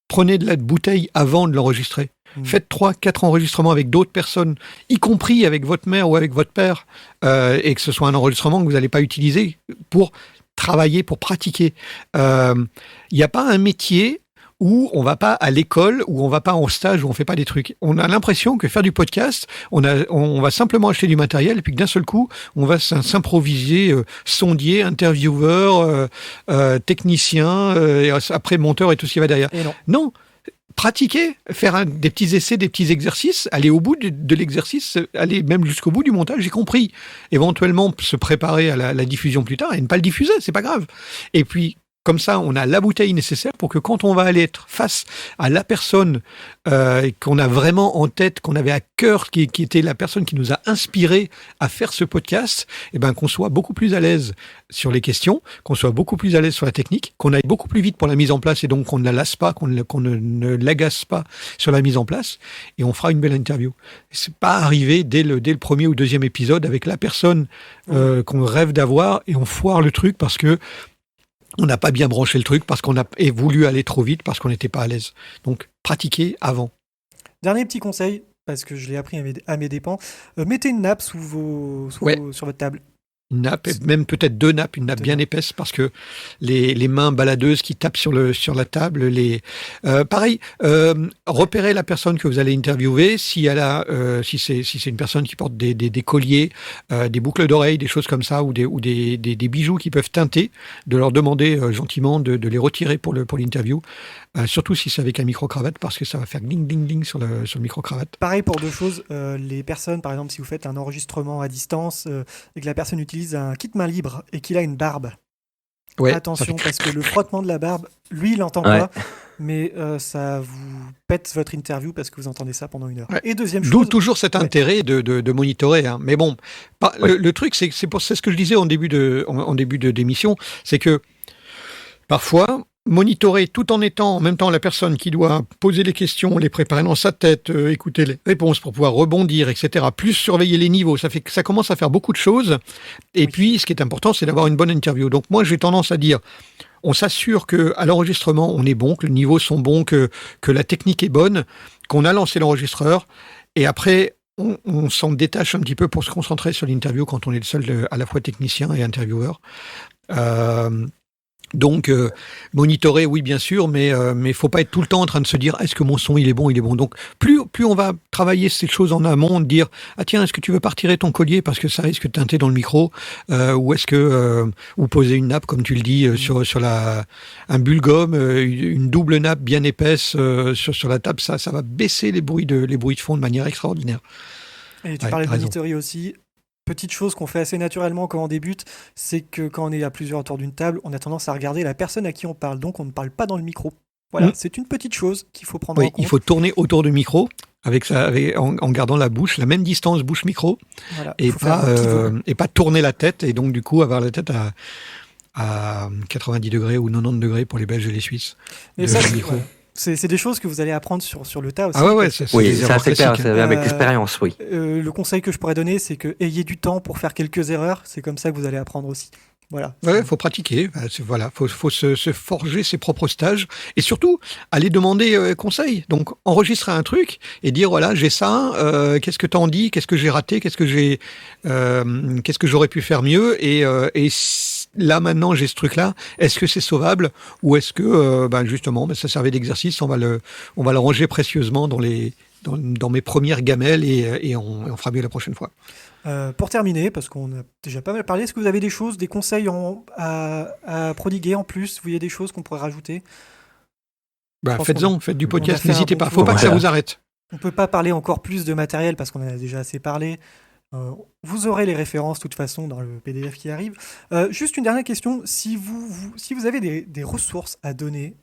Prenez de la bouteille avant de l'enregistrer. Faites 3-4 enregistrements avec d'autres personnes, y compris avec votre mère ou avec votre père, et que ce soit un enregistrement que vous n'allez pas utiliser pour travailler, pour pratiquer. Il n'y a pas un métier où on va pas à l'école, où on va pas en stage, où on fait pas des trucs. On a l'impression que faire du podcast, on va simplement acheter du matériel et puis que d'un seul coup, on va s'improviser sondier, intervieweur, technicien, et après monteur et tout ce qui va derrière. Non. Pratiquer, faire des petits essais, des petits exercices, aller au bout de l'exercice, aller même jusqu'au bout du montage, y compris éventuellement se préparer à la diffusion plus tard et ne pas le diffuser, c'est pas grave. Et puis, comme ça, on a la bouteille nécessaire pour que quand on va aller être face à la personne qu'on a vraiment en tête, qu'on avait à cœur, qui était la personne qui nous a inspiré à faire ce podcast, et ben qu'on soit beaucoup plus à l'aise sur les questions, qu'on soit beaucoup plus à l'aise sur la technique, qu'on aille beaucoup plus vite pour la mise en place et donc qu'on ne la lasse pas, qu'on ne l'agace pas sur la mise en place, et on fera une belle interview. C'est pas arrivé dès le premier ou deuxième épisode avec la personne qu'on rêve d'avoir et on foire le truc parce que on n'a pas bien branché le truc, parce qu'on a voulu aller trop vite, parce qu'on n'était pas à l'aise. Donc, pratiquez avant. Dernier petit conseil, parce que je l'ai appris à mes dépens, mettez une nappe sur votre table. Une nappe, même peut-être 2 nappes, une nappe bien épaisse, parce que les mains baladeuses qui tapent sur la table, pareil, repérez la personne que vous allez interviewer, si c'est une personne qui porte des colliers, des boucles d'oreilles, des choses comme ça, ou des bijoux qui peuvent teinter, de leur demander gentiment de les retirer pour l'interview, surtout si c'est avec un micro-cravate, parce que ça va faire ding ding ding sur le micro-cravate. Pareil pour 2 choses, les personnes, par exemple, si vous faites un enregistrement à distance et que la personne utilise un kit main libre et qu'il a une barbe, attention, parce que le frottement de la barbe, lui, il n'entend pas, mais ça vous pète votre interview parce que vous entendez ça pendant 1 heure. Et deuxième chose... D'où toujours cet intérêt de monitorer. Hein. Mais bon, le truc, c'est ce que je disais en début d'émission, c'est que parfois... monitorer tout en étant en même temps la personne qui doit poser les questions, les préparer dans sa tête, écouter les réponses pour pouvoir rebondir, etc. Plus surveiller les niveaux, ça commence à faire beaucoup de choses. Et puis, ce qui est important, c'est d'avoir une bonne interview. Donc moi, j'ai tendance à dire, on s'assure qu'à l'enregistrement, on est bon, que les niveaux sont bons, que la technique est bonne, qu'on a lancé l'enregistreur. Et après, on s'en détache un petit peu pour se concentrer sur l'interview quand on est le seul à la fois technicien et intervieweur. Donc, monitorer, oui, bien sûr, mais faut pas être tout le temps en train de se dire est-ce que mon son il est bon. Donc, plus on va travailler ces choses en amont, de dire ah tiens, est-ce que tu veux pas retirer ton collier parce que ça risque de teinter dans le micro, ou est-ce que ou poser une nappe comme tu le dis sur un bulle-gomme, une double nappe bien épaisse sur la table, ça va baisser les bruits de fond de manière extraordinaire. Et tu parlais de monitorer aussi. Petite chose qu'on fait assez naturellement quand on débute, c'est que quand on est à plusieurs autour d'une table, on a tendance à regarder la personne à qui on parle, donc on ne parle pas dans le micro. Voilà, c'est une petite chose qu'il faut prendre en compte. Il faut tourner autour du micro en gardant la bouche, la même distance bouche-micro, voilà, et pas tourner la tête, et donc du coup avoir la tête à 90 degrés ou 90 degrés pour les Belges et les Suisses. Et ça, c'est des choses que vous allez apprendre sur le tas aussi. Ah ouais, c'est clair, c'est avec l'expérience, oui. Le conseil que je pourrais donner, c'est que ayez du temps pour faire quelques erreurs. C'est comme ça que vous allez apprendre aussi. Voilà. Ouais, faut pratiquer. Voilà, faut se forger ses propres stages et surtout aller demander conseil. Donc enregistrer un truc et dire voilà, j'ai ça. Qu'est-ce que t'en dis? Qu'est-ce que j'ai raté? Qu'est-ce que j'aurais pu faire mieux? Et là maintenant j'ai ce truc-là. Est-ce que c'est sauvable ou est-ce que justement ça servait d'exercice? On va le ranger précieusement dans mes premières gamelles et on fera mieux la prochaine fois. Pour terminer, parce qu'on a déjà pas mal parlé, est-ce que vous avez des choses, des conseils à prodiguer en plus? Vous voyez des choses qu'on pourrait rajouter? Faites du podcast, n'hésitez pas. Faut pas que ça vous arrête. On peut pas parler encore plus de matériel parce qu'on en a déjà assez parlé. Vous aurez les références de toute façon dans le PDF qui arrive. Juste une dernière question, si vous avez des ressources à donner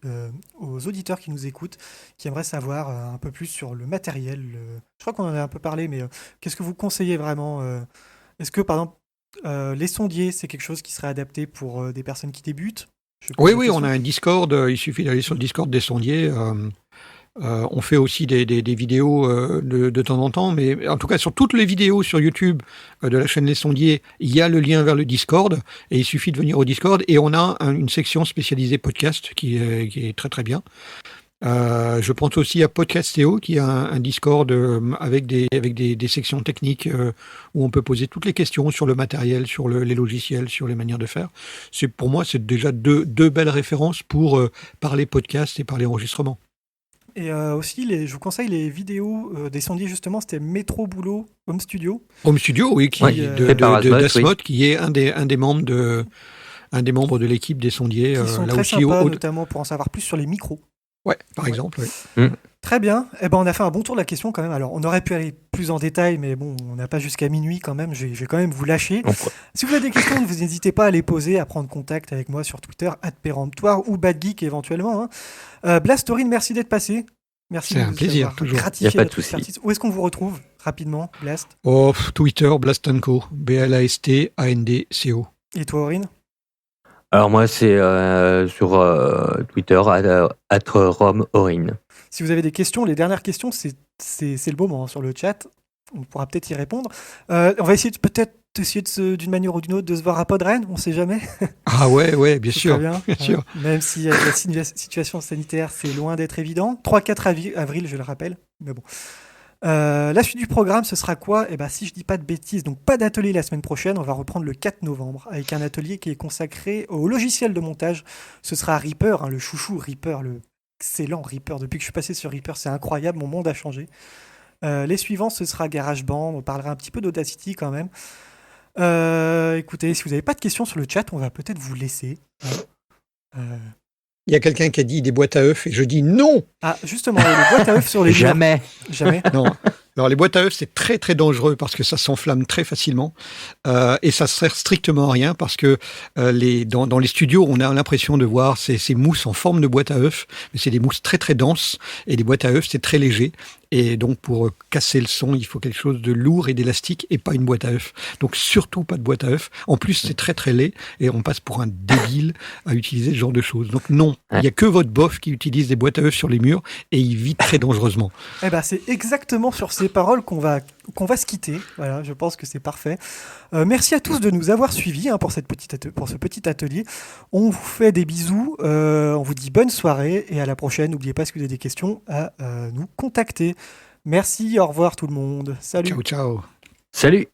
aux auditeurs qui nous écoutent, qui aimeraient savoir un peu plus sur le matériel, je crois qu'on en a un peu parlé, mais qu'est-ce que vous conseillez vraiment? Est-ce que par exemple les sondiers, c'est quelque chose qui serait adapté pour des personnes qui débutent? Oui, on a un Discord, il suffit d'aller sur le Discord des sondiers. On fait aussi des vidéos de temps en temps, mais en tout cas sur toutes les vidéos sur YouTube de la chaîne Les Sondiers, il y a le lien vers le Discord et il suffit de venir au Discord et on a une section spécialisée podcast qui est très très bien. Je pense aussi à Podcastéo qui a un Discord avec des sections techniques où on peut poser toutes les questions sur le matériel, sur les logiciels, sur les manières de faire. Pour moi, c'est déjà deux belles références pour parler podcast et parler enregistrement. Et aussi, je vous conseille les vidéos des sondiers, justement, c'était Métro Boulot Home Studio. Home Studio, oui, d'Asmod, qui est un des membres de l'équipe des sondiers. Qui sont très sympas, notamment pour en savoir plus sur les micros. Ouais, par exemple, oui. Très bien. On a fait un bon tour de la question quand même. Alors, on aurait pu aller plus en détail, mais bon, on n'a pas jusqu'à minuit quand même. Je vais quand même vous lâcher. Si vous avez des questions, vous n'hésitez pas à les poser, à prendre contact avec moi sur Twitter, @péremptoire ou BadGeek éventuellement. Blastorine, merci d'être passé. Merci. C'est un plaisir, toujours. Il n'y a pas de souci. Où est-ce qu'on vous retrouve rapidement, Blast? Twitter, Blastanco, BLASTANDCO. Et toi, Aurine? Alors moi, c'est sur Twitter, @RomAurine. Si vous avez des questions, les dernières questions, c'est le moment sur le chat. On pourra peut-être y répondre. On va essayer d'une manière ou d'une autre de se voir à Podren, on ne sait jamais. Ah ouais, bien sûr. Bien sûr. Même si la situation sanitaire, c'est loin d'être évident. 3-4 avril, je le rappelle. Mais bon. La suite du programme, ce sera quoi ? Si je dis pas de bêtises, donc pas d'atelier la semaine prochaine, on va reprendre le 4 novembre avec un atelier qui est consacré au logiciel de montage. Ce sera Reaper, le chouchou Reaper, le excellent Reaper. Depuis que je suis passé sur Reaper, c'est incroyable, mon monde a changé. Les suivants, ce sera GarageBand, on parlera un petit peu d'Audacity quand même. Écoutez, si vous n'avez pas de questions sur le chat, on va peut-être vous laisser. Il y a quelqu'un qui a dit des boîtes à œufs et je dis non. Ah, justement, les boîtes à œufs sur les murs. Jamais. Non. Alors les boîtes à œufs, c'est très très dangereux parce que ça s'enflamme très facilement et ça sert strictement à rien parce que dans les studios, on a l'impression de voir ces mousses en forme de boîte à œufs, mais c'est des mousses très très denses et les boîtes à œufs, c'est très léger. Et donc, pour casser le son, il faut quelque chose de lourd et d'élastique et pas une boîte à œufs. Donc, surtout pas de boîte à œufs. En plus, c'est très très laid et on passe pour un débile à utiliser ce genre de choses. Donc, non, il n'y a que votre bof qui utilise des boîtes à œufs sur les murs et il vit très dangereusement. C'est exactement sur ces paroles qu'on va se quitter. Voilà, je pense que c'est parfait. Merci à tous de nous avoir suivis pour ce petit atelier. On vous fait des bisous. On vous dit bonne soirée et à la prochaine. N'oubliez pas, si vous avez des questions, à nous contacter. Merci, au revoir tout le monde. Salut. Ciao, ciao. Salut.